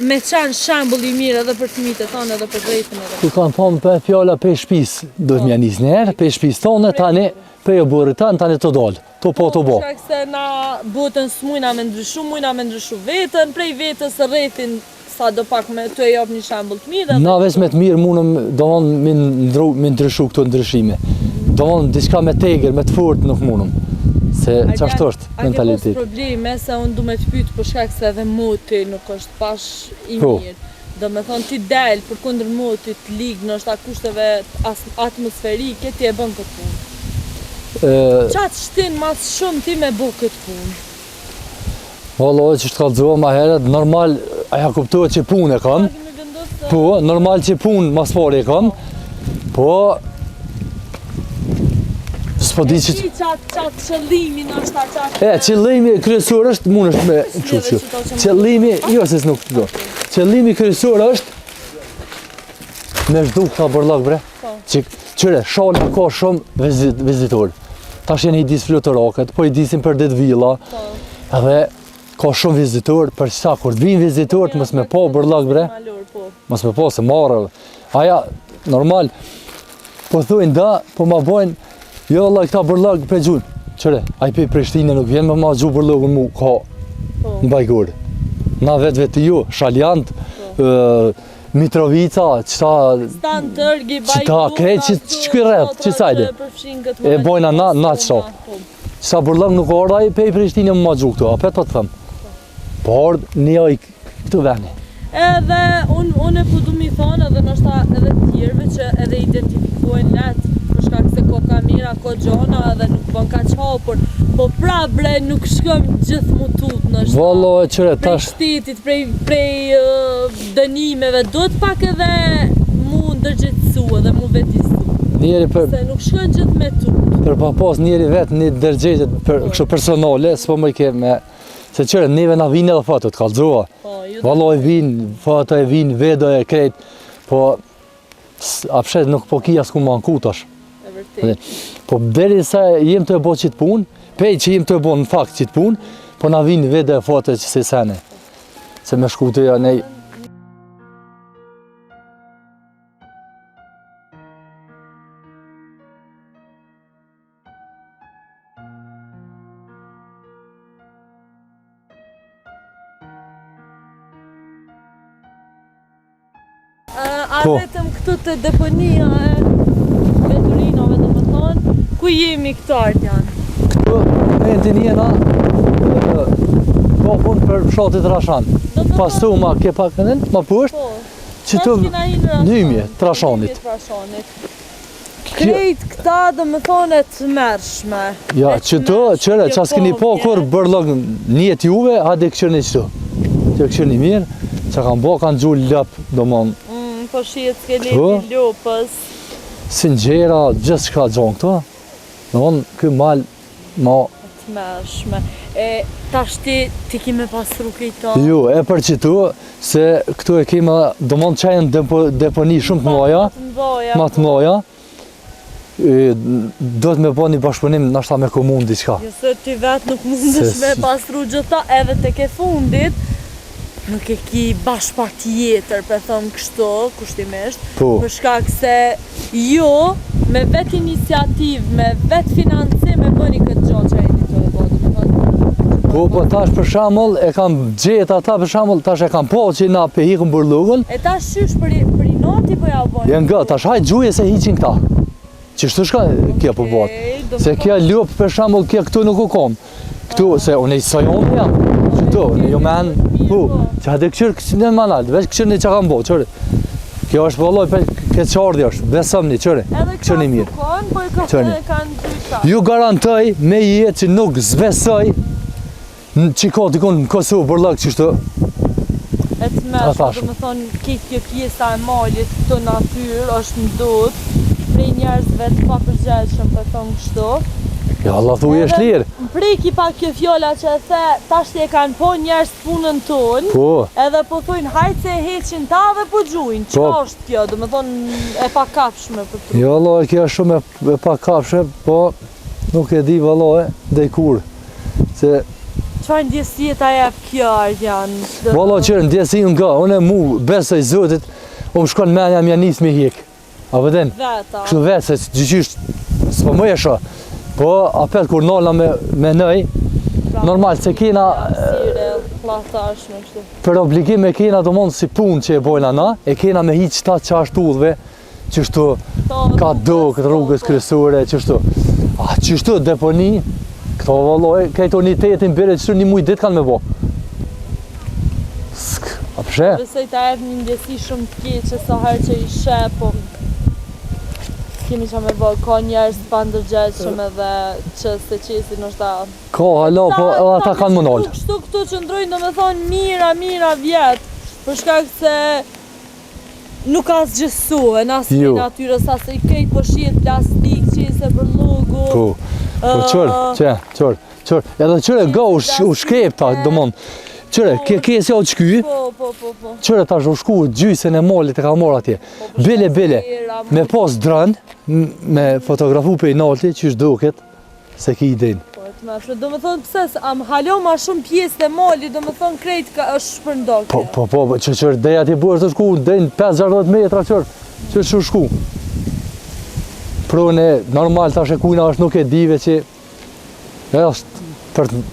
me qenë shembull i mirë edhe për fëmijët e tonë edhe për rrethin edhe. Ku kanë thonë për fjalla për shpis, duhet mja njës njerë, për shpis tonë, tani për jo burit tanë, tani të dalë, të po të bo. Shkak se na botën s'mujna me ndryshu, mujna me ndryshu vetën, prej vetës rrethin sa do pak me të e jap një shembull të mirë. Na veç me të mirë mundëm, do vonë me ndryshu këto ndryshime. Do vonë diçka me tegër, me të fort nuk mundëm. Se qashtu është mentalitet. A ke pas probleme se unë du me të pytë për shkak se edhe moti nuk është pash i Po. mirë. Do me thonë ti del për kundër motit, ligë, nështë a kushteve atmosferike, ti e bën këtë punë. Qatë shtin mas shumë ti me bo këtë punë? Valla, që shtë kalëzua ma heret, normal, aja kuptohet që punë e kam, Kemi vendosë po, normal që punë mas pari e kam, po, s'po di që... qatë qëllimi nështë a qatë... Qëllimi kryesor është, mund është me quqë. Qëllimi, jo se s'nuk të do. Qëllimi kryesor është me zhdu këta bërlak bre. Qyre, shalë ka shumë vizitorë. Tash jenë i disë flutëraket, po i disin për ditë villa. Edhe ka shumë vizitorë, për qëta kur të vinë vizitorët, mos me po bërlak bre. Mos me po se marrë. Aja, normal, po thujnë da, po ma bojnë, jo Allah, këta bërlak për gjunë. Qëre, a i për Prishtinë nuk vjen me ma gju bërlogën mu, ka në Bajgurë. Na vetë ju, Shaljant, Mitrovica, qëta... Stan Tërgi, Qëta, krejt, që këj rreth, që sajde. E bojna na qëta. Qëta bërlog nuk ardha i për Prishtinë më ma gju këtu, a petë po të thëmë. Po ardhë një oj këtu veni. Edhe unë e po du mi thonë edhe nështë edhe tjerve që edhe identifikojnë letë, për shkak se ko kamera, ko gjona edhe nuk bën ka qapur, po pra bre nuk shkëm gjithë mutut nështë. Valla e qëre Prej tash, shtetit, prej dënimeve, do të pak edhe mu ndërgjithsu edhe mu vetisu. njeri Se nuk shkën gjithë me tu. për pa pas njeri vetë një dërgjetit kështu personale, s'po më i ke me... Se qëre, neve na vinë edhe fotot, kalëzua. Valla e vinë, foto e vinë, vedo e krejt, po... A pshet nuk po kia s'ku ma në kutash. E vërtet. Po deri sa jem të e bo qitë punë, pej që jem të e bo në fakt qitë punë, po na vinë vede e foto që si sene. Se me shku të ja nej... arritëm këtu të deponia e veturinave, do më thonë, ku jemi këtu Artjan? Këtu me ndinjena ka punë për fshatit Rashan. Pas tu ma ke pak në ma poshtë, që tu nymje, Trashanit. Krejt këta do më thonë e të mërshme. Ja, që tu, qëre, që s'keni po kur bërlog njët juve, hadi këqërni qëtu. Që këqërni mirë, që kanë bo, kanë gjullë lëp, do mon. Po shiet s'ke leti lupës. Singjera, gjithë shka gjonë këto. Do mon, këj malë ma... Të mërshme. E tash ti ki me pasru këto? Jo, e për qëtu, se këtu e kema, do mon qajnë deponi shumë të mloja. Ma të mloja. Do të me bo një bashkëpunim nashta me komunë diqka. Jo se ty vetë nuk mundesh me pasru gjitha, edhe të ke fundit, nuk e ki bashkë pa tjetër, për thëmë kështu, kushtimisht, për shkak se jo, me vetë iniciativë, me vetë financim, e bëni këtë gjonë që e një të rebodë. Po tash për shambull, e kam gjetë ata për shambull, tash e kam po që na pe hikën burlugën. E tash qysh për i noti po ja u bëni? Janë nga, tash hajtë gjuje se hiqin këta. Qështu shka kja po botë? Se kja ljupë për shambull kja këtu nuk u kom. Këtu, se unë i sajonë jam. Qëtu, jo men, që hajtë këqyrë këqyrë në manalë, veç këqyrë një që kam bo, qërë. Kjo është pëlloj për këtë qardhja është, besëm një, qërë, këqyrë një mirë. Edhe këta sukon, po i kanë gjyka. Ju garantoj me jetë që nuk zbesoj që ka dikun në Kosovë bërlëk qështu. E të mërshme, do më thonë, kjo pjesa e malit të natyrë është në dot, prej njerëzve të papërgjeshëm për thonë kështu. Ja, Allah thu i është lirë. Më preki pak kjo fjolla që e the, tash të e kanë po njerëz punën tonë, edhe po thujnë hajtë se heqin ta dhe po gjujnë, që është kjo, do më thonë e pa kapshme për të. Jo, Allah, kjo është shumë e pa kapshme, po nuk e di vëlloj, dhe i kur. Se... Qëfar ndjesi ta jep kjo, Artjan? Vëlloj qërë, ndjesi nga, unë e mu, besoj zotit, unë shkon menja mja njës me hik. A vëden? Veta. Kështu vetë, se gjyqysht, s'po më esha. Po, apet kur nalla me nëj, normal, se kena... Për obligim e kena do mund si pun që e bojna na, e kena me hiq ta qashtudhve, qështu ka do këtë rrugës kryesore, qështu. Qështu deponi, këto vëlloj, këtë unitetin bire qështu një mujt dit kanë me bo. A përshe? Besoj ta jep një ndjesi shumë të keqe sa herë që i shepo. Kemi që me bërë, ka njerës të pandërgjeshëm edhe që se qesin është ta... Ka, hala, po edhe ata kanë më nalë. Kështu këtu që ndrojnë do me thonë mira vjetë, për shkak se nuk asë gjësue, në asë një natyres, asë i kejtë po shiet plastik, qese për logo... Po qërë, edhe qërë ga u shkep ta, do mon. Qërë, kesi o qky, qërë ta u shku gjysën e malit e ka mor atje. Bile, me pas drën, me fotografu për i nalti, që është duket, se ki i din. Do me thonë pëse, am halo ma shumë pjesë e malit, do me thonë krejt ka është shpërndokje. Po, qërë, deja ti bu është të shku, dejnë 5-60 metra qërë, qërë që shku. Prone, normal, ta shekujna është nuk e dive që, e është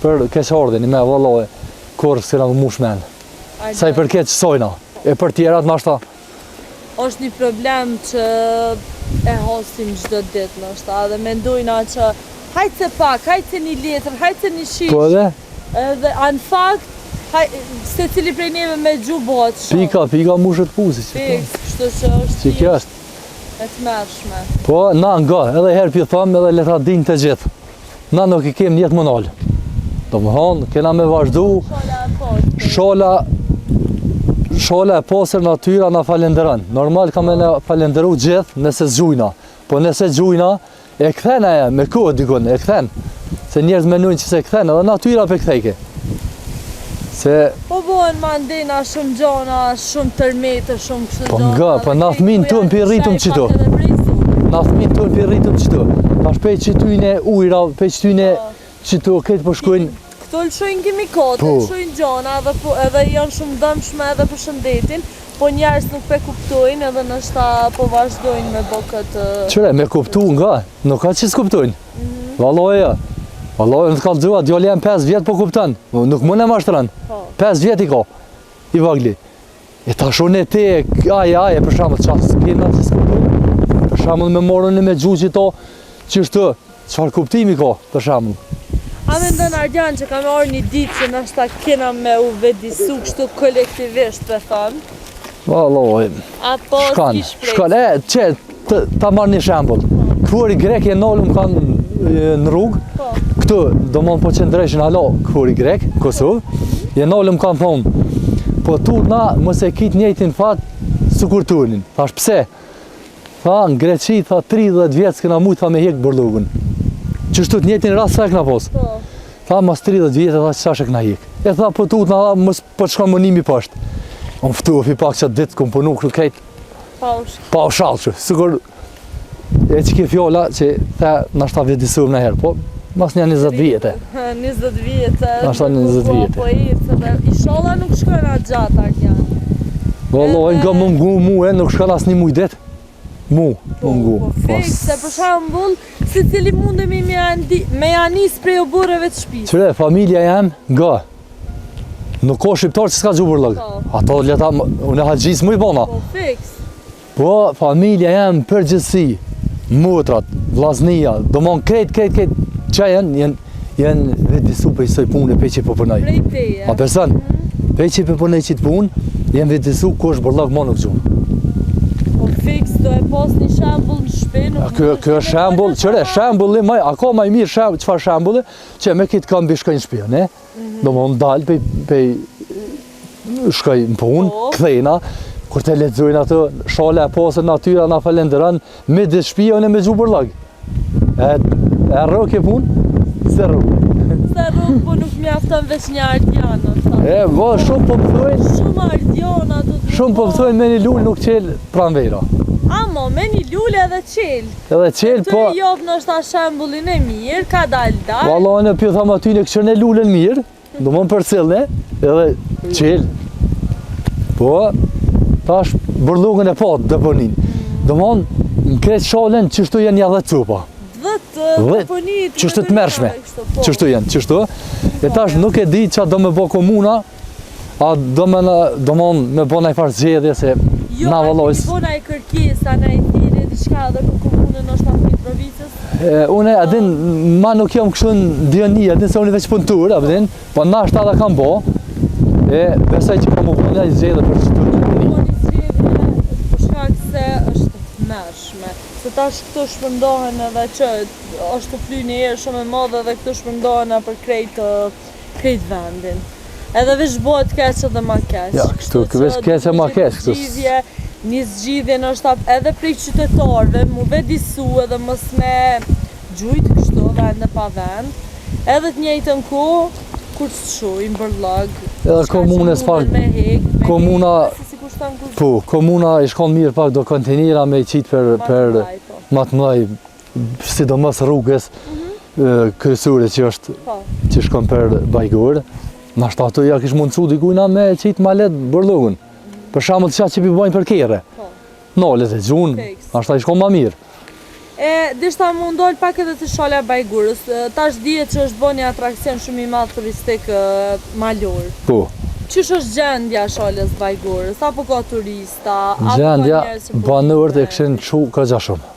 për keqardin, me vëlloj, kur s'kena më mush men. Sa i përket qësojna, e për tjerat nashta. është një problem që e hasim çdo ditë nështë, dhe mendojna që hajtë se pak, hajtë se një letër, hajtë se një shish. Po edhe? Edhe, në fakt, se cili prej neve me gju botë shumë. Pika mushët pusi. Fiks, kështu që është që është e të mërshme. Po, na nga, edhe herë pjë thamë edhe leta din të gjithë. Na nuk i kem njetë më nalë. Do më thonë, kena me vazhdu, shola e posër natyra na falenderën. Normal ka me në falenderu gjithë nëse zgjujna. Po nëse zgjujna, e këthena e, me kohë dikon, e këthen. Se njerëz menujnë që se këthen, edhe natyra për këthejke. Po bojnë mandina shumë gjona, shumë tërmetë, shumë kështë gjona. Po nga, po na thmin të për rritum qëto. Na thmin të për rritum qëto. Ta shpej qëtujnë ujra, pej qëtujnë qëto këtë po shkojnë. Këto lëshojnë kimikote, lëshojnë gjona, edhe janë shumë dëmshme edhe për shëndetin, po njerës nuk pe kuptojnë edhe nështa po vazhdojnë me bo këtë... Qëre, me kuptu nga, nuk ka që s'kuptojnë. Valoja, në të kalëzua, djoli jam 5 vjetë po kuptan, nuk mund e mashtëran. 5 vjetë i ka, i vagli. E ta shone te, aje, për shembull, çfarë s'kena që s'kuptojnë. Për shembull, me morën me gjuqi to, ç'është, çfarë kuptimi ka, për shembull. A mendon Ardian që kam marrë një ditë që nashta kena me u vedisu kështu kolektivisht për thonë? Vallai. Apo s'ki shpresë? Shkon, ta marrë një shembull. Këfuri grek e nolëm kanë në rrugë, Po. këtu, do më po qëndreshin alo këfuri grek, Kosovë, e nolëm kanë thonë, po turna mos e kit njëjtin fat su kur turnin. Thash pse? Tha në Greqi, tha 30 vjet s'kena mujt tha me hek burllugën. Qështu të njëjtin rast sa e kena pos. Po. Tha mas 30 vjet tha çfarë kena hek. E tha po turna tha mos po shkon monimi poshtë. Unë ftuofi pak çat ditë kom punu këtu krejt pa u shallçë. Sigur e çike fjola që tha na shta vjedisum në herë, po mas një 20 vjetë. 20 vjetë. Ashta 20 vjetë. Po inshallah nuk shkojnë atë gjatë Ardian. Vallai nga mungu mua nuk shkon asnjë muj det. Mungu. Po fiks, se për shembull, secili mundemi me janis prej oborreve të shtëpisë. Qëre, familja jam nga. Nuk ka shqiptar që s'ka gjuhë burllog. Po. Ato leta, unë haxhis më i bona. Po fiks. Po, familja jam përgjithësi, motrat, vllaznia, domon krejt që janë vedisu për kësaj pune pe që po punoj. Prej teje. A person, pe që po punoj çit punë, janë vedisu kush burllog më nuk gjuhë. Po fiks, do e pas një shembull në shtëpi. Kjo është shembull, qëre, shembulli më, a ka më i mirë çfarë shembulli që me këtë kam bishkoj në shtëpi, ne? Domon dal pe shkoj në punë, kthejna, kur të lexojnë ato shala e posë natyra na falenderon me dhe shtëpia unë me gjuhë burllog. E rrok e punë, se rrok. Se rrug, po nuk mjafton veç një Ardian, E, vo, shumë po më thojnë, Shumë Ardiana do të shumë po më thojnë me një lull nuk qel pranvera. Amo, me një lule edhe qel. Edhe qel, Të po, i jop në shta shembullin e mirë, ka dal. valla në pjo tham aty në këshër në lullën mirë, do më për cilë, edhe qel. Po, tash burllugën e pat dëponin. Do më në kretë shalën qështu janë një dhe cupa. Dëponit. Qështu të mërshme, qështu janë, qështu. E tash nuk e di që do me bo komuna, a do me bo nëjë farë zgjedhje se na vallojës. Jo, a ti bona i kërkesa, na i thire, diçka edhe për komunën në shtatë Mitrovicës? Une, adin, ma nuk jam kështu në dioni, adin se unë veç punëtur, adin, po na shta dhe kam bo, e besoj që kam u bo një zgjedhje për qëtur në puni. Po një zgjedhje për shkak se është të mërshme. Se tash këtu shpërndohen edhe që është të fly një herë shumë e madhe dhe këtu shpërndohen për krejt vendin. Edhe veç bëhet keq edhe ma keq. Ja, këtu veç keq e ma keq. Një zgjidhje nështë edhe prej qytetarëve, mu vedisu edhe mos me gjujt kështu vende pa vend. Edhe të njëjtën kohë, kur të shojnë burllog. Edhe komunës pak, komuna, po, komuna i shkon mirë pak do kontenira me i qitë për matë mëdhaj, sidomos rrugës kryesore që është, që shkon për Bajgur. Nashta ato ja kish mundësu dikujna me qitë ma letë burllugën. Për shembull çka që bojnë për kere. Nolet e gjunë, nashta i shkon ma mirë. Dishta mu ndoll pak edhe të shala Bajgurës, tash dihet që është bo një atrakcion shumë i madh turistik malor. Po. Qysh është gjendja shalës Bajgurës? Apo ka turista? Gjendja, banorët e këshin qu këgja shumë.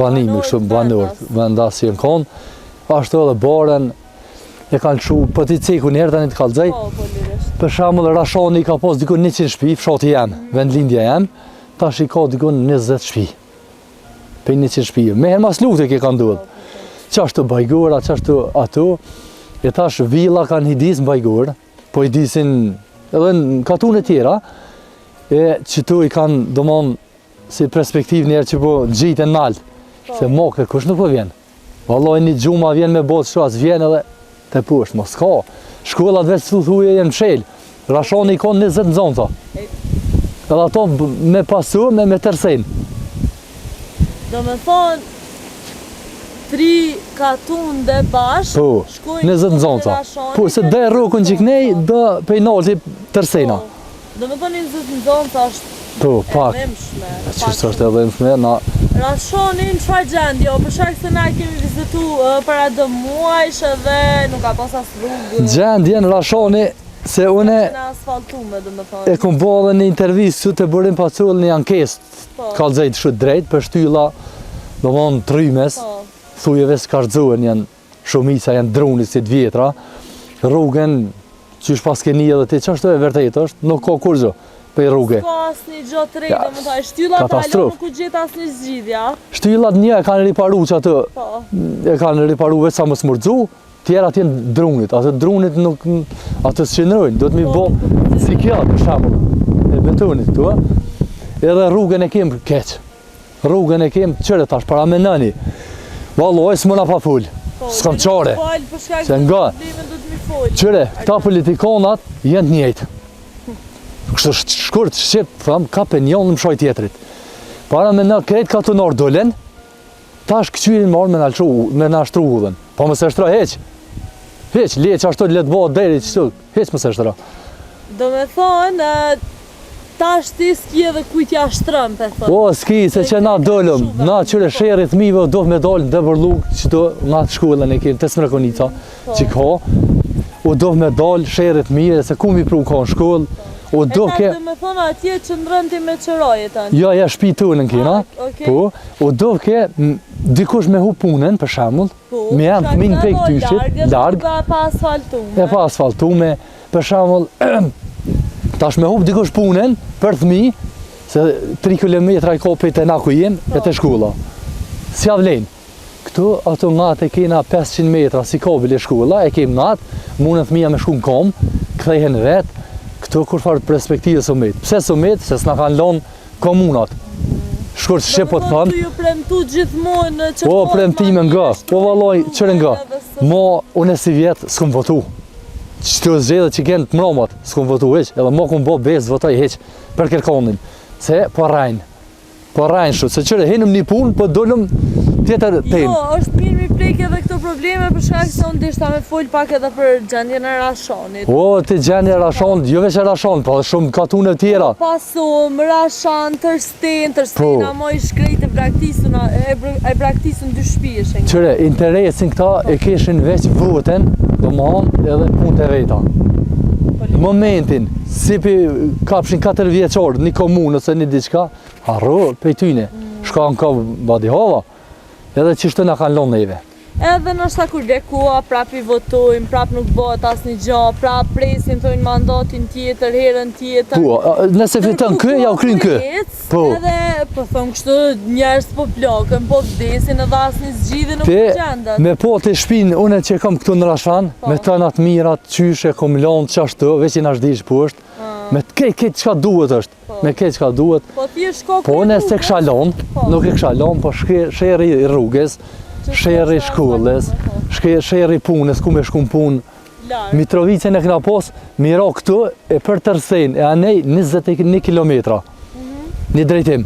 Banimi kështu banorët, vendasi në konë, ashtu edhe baren, e kanë qu, për ti ceku njerë tani të kalëzaj. Për shembull Rashani ka pas dikun 100 shtëpi, fshati jam, vendlindja jam, tash i ka dikun 20 shtëpi. Për 100 shtëpi. Me herë mas lukte ke kanë duhet. Qashtu Bajgura, qashtu ato, e tash villa kanë hidis në Bajgur, po hidisin edhe në katune tjera, e që tu i kanë domon si perspektiv njerë që po gjitën nalt, se mokve kush nuk po vjen. Vallai një gjuma vjen me botë shtu, as vjen edhe te poshtë, mos ka. Shkollat veç të thuje jenë mshel. Rashani i ka 20 nxonca. Edhe ato me pasu me tërsen. Do me thonë, 3 katunde bashkë, po, 20 nxonca. Po, se dhe rrokën që kënej, dhe pejnalti tërsena. Do me thonë 20 nxonca është edhemshme. Qështë është edhemshme, na... Rashani në çfarë gjendje, për shkak se na kemi vizitu para dë muajsh edhe nuk ka pas as rrugë. Gjendje në Rashani Se une Në asfaltume, dhe më thonë. e kom bo edhe një intervistë të bërim pacull një ankesë, ka zejtë shumë drejt, për shtylla, do mënë trymes, thujeve s'karëzohen, janë shumica, janë drunit si të vjetra, rrugën, qysh pas keni edhe ti, qashtu e vërtet është, nuk ka kur gjë, për rrugë. Ka asë një gjë të rejtë, më thaj, shtyllat katastrof. nuk u gjithë asë një zgjidhja. Shtyllat një e kanë riparu që atë, e kanë riparu veç sa më smurdzu, tjera t'jenë drunit, atë drunit nuk, atë s'qenrojnë, do të mi bo si kja, për shambull, e betonit këtu, edhe rrugën e kemë keq, rrugën e kemë qëre tash, para me nëni, valloj, s'mëna pa full, s'kam qare, se nga, qëre, ta politikonat jenë njëjtë, kështë shkurt, shqip, tham, ka penjon në mshoj tjetrit, para me në krejt ka të nërë dolen, tash këqyrin marë me në ashtru udhen, po më se shtra heq, le që ashtu letë bëhet deri qështu, heq më se shtra. Do me thonë, tash ti s'ki edhe kujtja shtrëm, për thonë. Po, s'ki, se që na dollëm, na qëre sherit mive, do me dollë në dëvërluk, që do nga të shkullën e kemë, të smrekonica, që ka, u do me dollë sherit mive, se ku mi pru ka në shkullë, u do ke... E ta do me thonë atje që ndrën ti me qëroje tanë. Jo, ja shpi tu në kina, po, u do ke dikush me hu punën, për shemull, me janë të minë pek tyshit, largë, e pa asfaltume, për shemull, tash me hu dikush punën, për thmi, se 3 kilometra i kopit e na ku jem, e të shkulla. Si avlen, këtu, ato ngat e kena 500 metra, si kabil e shkulla, e kem ngat, mundën thmija me shku në kom, kthehen vetë, këtu kur farë perspektive sumet. Pse sumet? Se s'na kanë lonë komunat. Shkurt shqipot thanë. Do ju premtu gjithmonë që po, premtime nga. Po valloj, qëre nga. Mo, une si vjetë s'kum votu. Që të zxedhe që kënë të mromat, s'kum votu heq. Edhe mo kum bo bez, votaj heq. Për kërkonin. Se, po rajnë. Po rajnë shu. Se qëre, henëm një punë, po dollëm tjetër temë. Jo, është mirë mi prek edhe këto probleme, për shkak se unë dishta me full pak edhe për gjendjen e Rashonit. O, ti gjendje e Rashonit, jo veç e Rashonit, pa shumë katune tjera. Pasum, Rashan, Tërstin, amo i shkrejt e braktisun 2 shpishen. Qëre, interesin këta e keshin veç votën, do më hanë edhe punë të veta. Në momentin, si për kapshin 4 vjeqorë, një komunë ose një diqka, harro për tyne, shka në ka badihova, edhe qishtë nga kanë lonë neve. Edhe nështë kur vekua, prap i votojmë, prap nuk bëhet asë një gja, prap presin, thojnë mandatin tjetër, herën tjetër. Po, nëse fitën kë, ja u krynë kë. Po. Edhe, po thonë kështu, njerës po plakën, po vdesin edhe asë një zgjidhe nuk në gjendat. Me po të shpinë, une që kam këtu në Rashan, me të natë mirat, qyshe, kom lonë, qashtu, veç i nash dish po është, me të ketë qka duhet është, me ketë qka duhet. Po ti është ko po nëse kësha lonë, nuk e kësha lonë, po sheri i rrugës, sheri shkollës, sheri punës, ku me shku në punë. Mitrovicën e këna posë, miro këtu e për tërsen, e anej 21 kilometra, një drejtim.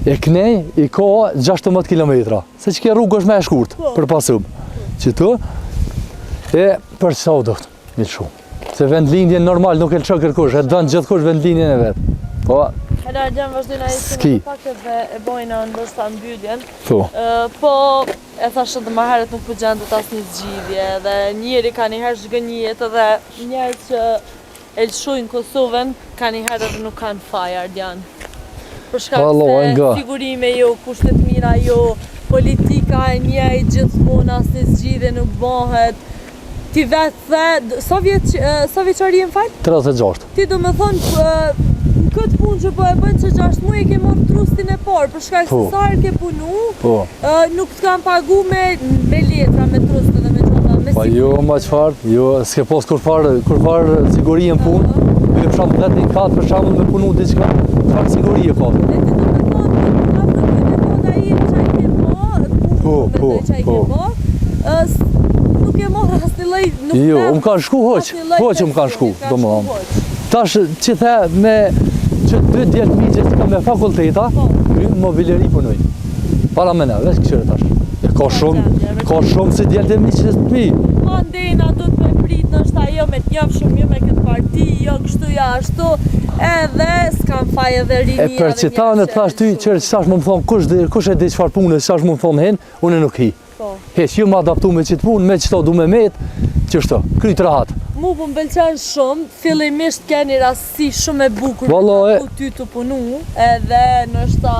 E kënej i ka 16 kilometra, se që kje rrugë është me e shkurt, për pasum. Që tu, e për qësa u dëftë, një shumë. Se vendlinjen normal nuk e lë që kërkush, e dënë gjithkush vendlinjen e vetë. Po, Hera, gjemë vazhdojnë a i si në pak edhe e bojnë ndërsta mbylljen. Po, e thashtë edhe ma herët nuk po gjendët asë një zgjidhje, dhe njeri ka njëherë zhgënjet edhe njerë që e lëshujnë Kosovën, ka njëherë edhe nuk kanë faj, Ardian. Për shkak se sigurime jo, kushtet mira jo, politika e njej gjithmonë asë një zgjidhje nuk bëhet. Ti vetë dhe, sa vjeqari e më falë? 36. Ti do me thonë, këtë punë që po e bëjnë që 6 muaj e ke morë trustin e parë, për shkak se sa herë ke punu, nuk të kam pagu me letra, me trustin dhe me gjona, me siguri. Jo, ma qëfar, jo, s'ke pos kur farë siguri e në punë, me përshamë 10-4 për shamë me punu diqka, farë siguri e ka. Dhe ti do me thonë, metoda i që i ke nuk e morë asë një lej, nuk jo, më kanë shku hoqë më kanë shku, do më dhamë. Tash që the me që 2 djelë migje që ka me fakulteta, krymë mobileri punojnë. Para mene, veç këshire tash. Ka shumë si djelë të migje të pi. Po ndena do të me prit nështë ajo me t'jaf shumë, jo me këtë parti, jo kështu ja ashtu, edhe s'kam faj edhe rinia dhe njërë. E për që ta në të thash ty, qërë që tash më më thonë, kush e di qëfar punë, që tash më më thonë hen, unë nuk hi. Heq, ju më adaptu me qitë punë, me qëto du me metë, qështo, krytë rahat. Mu po m'pëlqen shumë, fillimisht keni rastësi shumë e bukur Vallahi. ku ty të punu, edhe nështë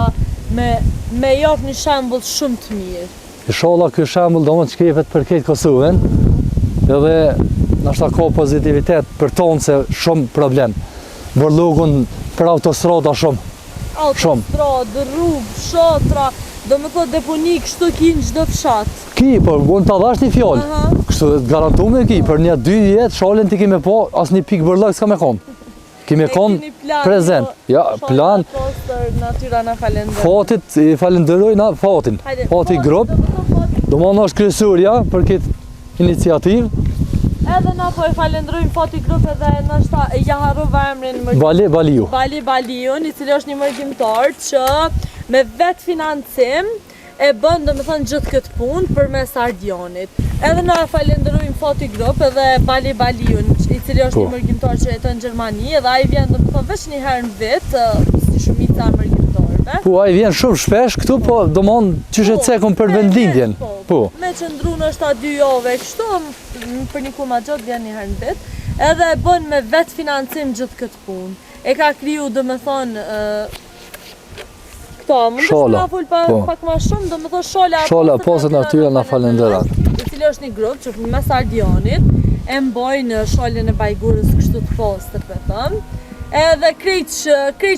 me jap një shembull shumë të mirë. Inshallah ky shembull do të shkepet për këtë Kosovën, edhe nështë ka pozitivitet për tonë se shumë problem. Burllogun për autostrada shumë. Autostradë, rrugë, shotra, do me thot deponi kështu ki në çdo fshat. Ki, po unë ta dhash një fjallë. Aha. Kështu të garantume ki, për një 2 vjetë shalën ti kime po, asë një pikë burllak s'ka me konë. Kime konë prezent. Ja, plan. Natyra na falenderoj. Fatit, i falenderoj na fatin. Hajde, Fati grup. Do më është kryesurja për këtë iniciativë. Edhe na po e falenderojmë Fati Grup edhe nështë ja harrova emrin Baliu. Bali Baliun, i cili është një mërgjimtar që me vetë financim e bën do me thënë gjithë këtë punë përmes Ardionit. Edhe na e falenderojmë Fati Grup edhe Bali Baliun, i cili është një mërgjimtar që jeton në Gjermani, edhe ai vjen do me thënë veç një herë në vit, si shumica e mërgjimtarëve. Po ai vjen shumë shpesh këtu, po domon çështë cekun për vendlindjen. Po. Me qëndru në 2 jove kështu, për një kuma gjatë vjen një herë në vit, edhe e bën me vetë financim gjithë këtë punë. E ka kriju do me thonë këto, mund të shkëna full pak ma shumë, do me thonë Shola Poset Natyra na falenderat. I cili është një grup që mes Ardionit e mbojnë sholën e Bajgurës kështu të postë të thëmë. Edhe krejt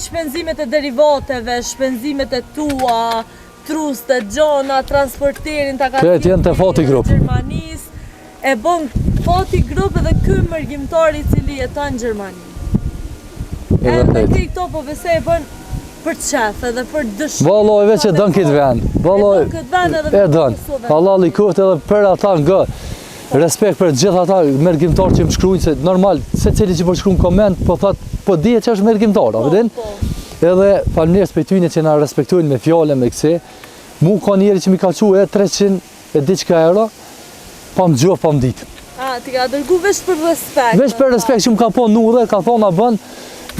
shpenzimet e derivateve, shpenzimet e tua, truste, gjona, transporterin, Këtë jenë të Fati Grup. Gjermanis, e bën Fati Grup edhe ky mërgjimtar i cili jeton në Gjermani. Edhe këto po vese e bën për qef edhe për dëshirë. Vallai veç e dën këtë vend. Vallai e dën. Halal i kohët edhe për ata nga respekt për gjithë ata mërgjimtar që më shkruajnë, se normal secili që po shkruan koment po thot po dihet që është mërgjimtar, a vjen? Edhe falënderes për tyne që na respektojnë me fjalë me këse. Mu ka njeri që mi ka quë 300 e diçka euro, pa më gjuhë, pa më ditë. Ti ka dërgu veç për respekt. Veç për respekt që më ka po nudhe, ka thonë a bën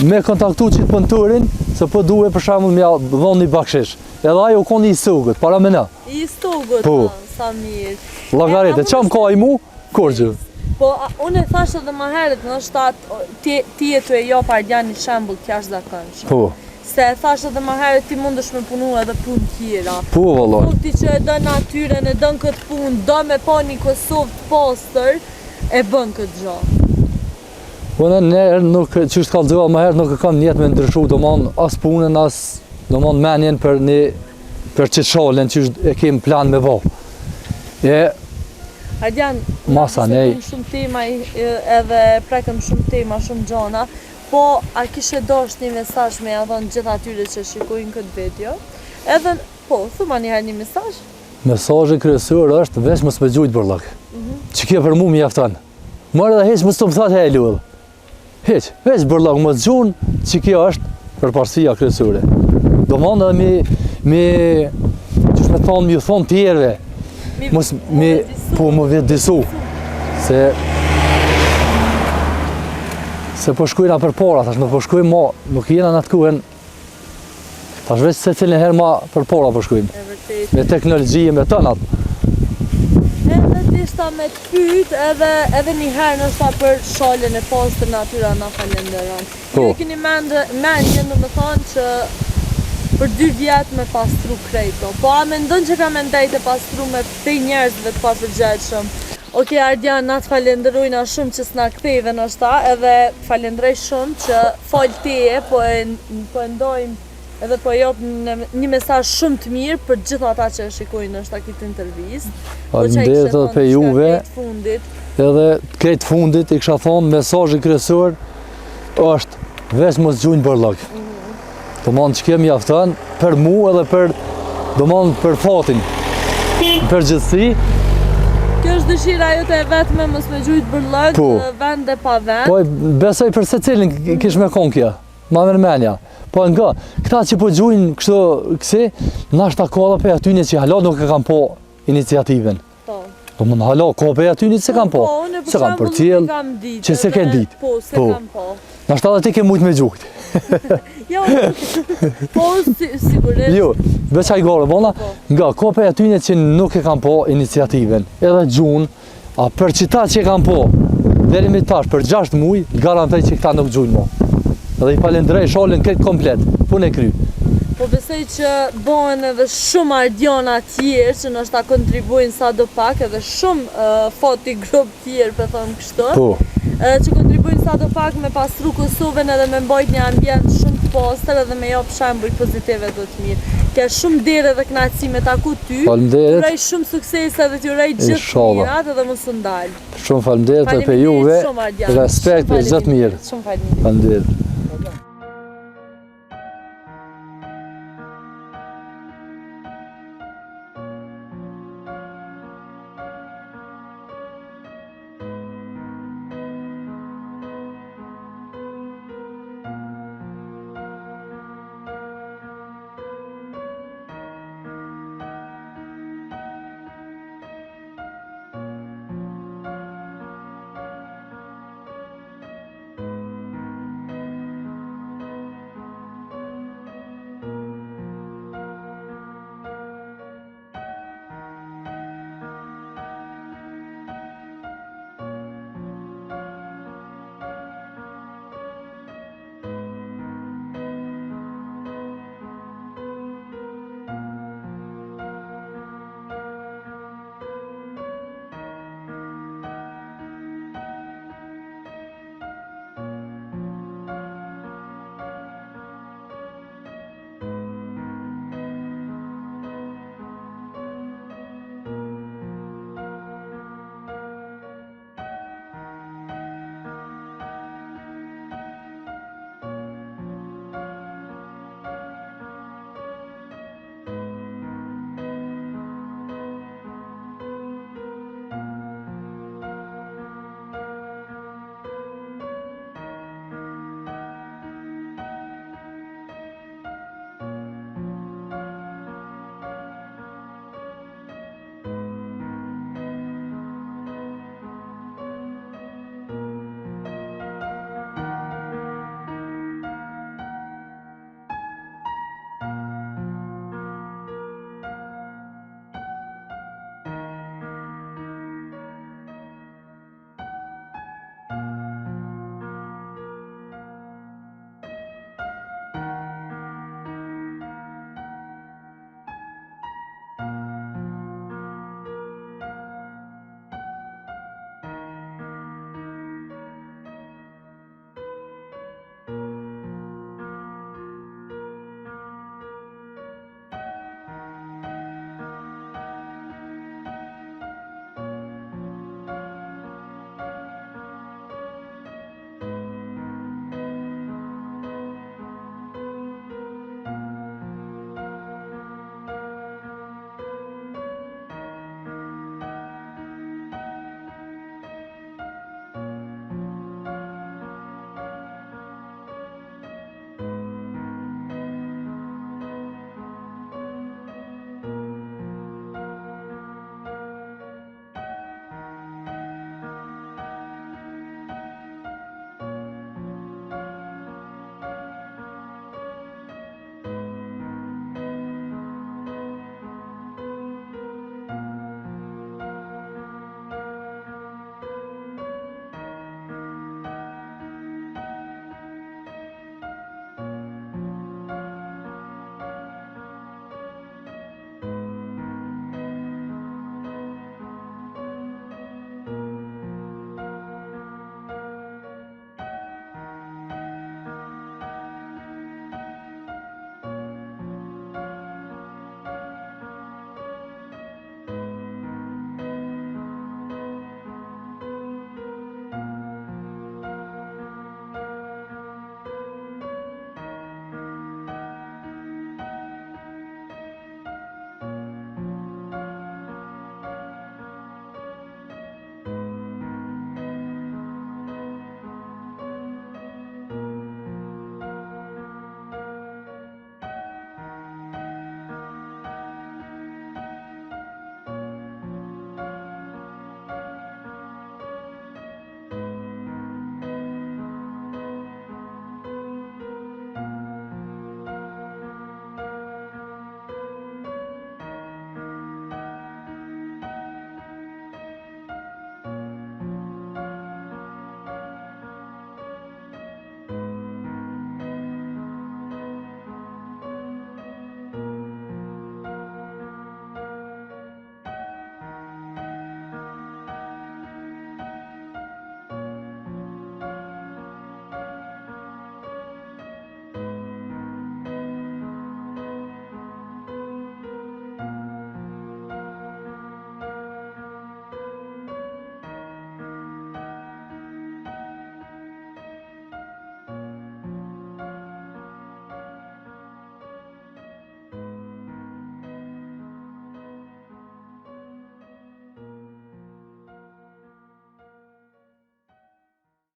me kontaktu qitë pënturin, se po duhe për shembull me dhonë një bakshish. Edhe ajo u konë i stugët, para me na. I stugët, sa mirë. Lagarete, qa më ka i mu? Kur gjë? Po, unë e thashtë edhe më herët, në shtatë, ti e të e jo Ardian një shembull t'jash zakonshëm. Po. Se e thashtë edhe më herët, ti mundesh me punu edhe punë tjera. Po, vallai. Ti që e dën natyren, e dën këtë punë, do me po një Kosovë të postër, e bën këtë gjë. Unë nërë nuk, që është kallëzua më herë, nuk e kam njetë me ndryshu, do mon as punën, as do mon menjen për qitë shalën që e kem plan me bo. Ardian, masa nej. Shumë tema edhe prekëm shumë tema, shumë gjona, po a kishe dosh një mesazh me ja dhënë gjithë atyre që shikojnë këtë video? Edhe, po, thuma një herë një mesazh? Mesazhi kryesor është veç mos me gjujt burllak. Që kjo për mu më jafton. Morë edhe heq mos të më thatë helu edhe. Heq, veç burllak mos gjun, që kjo është përparësia kryesore. Do mund edhe që me thonë, mi thonë tjerve, mos më vedisu, se po shkujna për para, thash nuk po shkujnë ma, nuk jena në të kuhen, thash veç se cilin herë ma për para po shkujnë, me teknologji, me tënat. Edhe dishta me të pyt, edhe një herë nështë për shalën e postër Natyra na falenderon. Ju keni mendjen do me thonë që për 2 vjetë me pastru krejto. Po a me ndonë që ka me ndajt e pastru me pej njerëzve të papërgjithshëm. Oke, Ardian, na të falenderojna shumë që s'na ktheve në shta, edhe falenderoj shumë që falë teje, po e ndojmë edhe po jop një mesazh shumë të mirë për gjithë ata që e shikojnë në shta këtë intervjist. Falenderoj edhe për juve, edhe këtë fundit i kisha thonë mesazhi kryesor është veç mos gjujnë burllak. Do mund që kemi jaftan për mu edhe për fatin, për gjithësi. Kjo është dëshira jote e vetme mos me gjujt burllak, vend dhe pa vend. Po, besoj për se cilin kish me konë kja, ma mërmenja. Po nga, këta që po gjujnë kështu kësi, nashta ka dhe për atyne që hala nuk e kam po iniciativen. Do mund hala ka për atyne që se kam po. Se kam për cilë, që se ke dit. Po, se kam po. Nashta dhe ti ke mujt me gjujt. Jo, po sigurisht. Jo, veçaj gore, bona, nga ka për atyne që nuk e kam po iniciativen. Edhe gjun, a për qita që e kam po, deri me tash për 6 muaj, garantoj që këta nuk gjujnë mo. Edhe I falenderoj sholën këtë komplet, punë e kry. Po besoj që bëhen edhe shumë ardiona tjerë që nështë ta kontribuojnë sa do pak, edhe shumë foti grup tjerë, për thëmë kështu. Po. Që kontribuojnë sa do pak me pastru Kosovën edhe me mbajt një ambient shumë të pastër edhe me jap shembuj pozitive do të mirë. Ke shumë derë dhe kënaqësi me taku ty. Faleminderit. T'uroj shumë suksese dhe t'uroj gjithë mirat edhe mos u ndal. Shumë faleminderit për juve. Respekt për gjithë mirë. Shumë faleminderit. Faleminderit.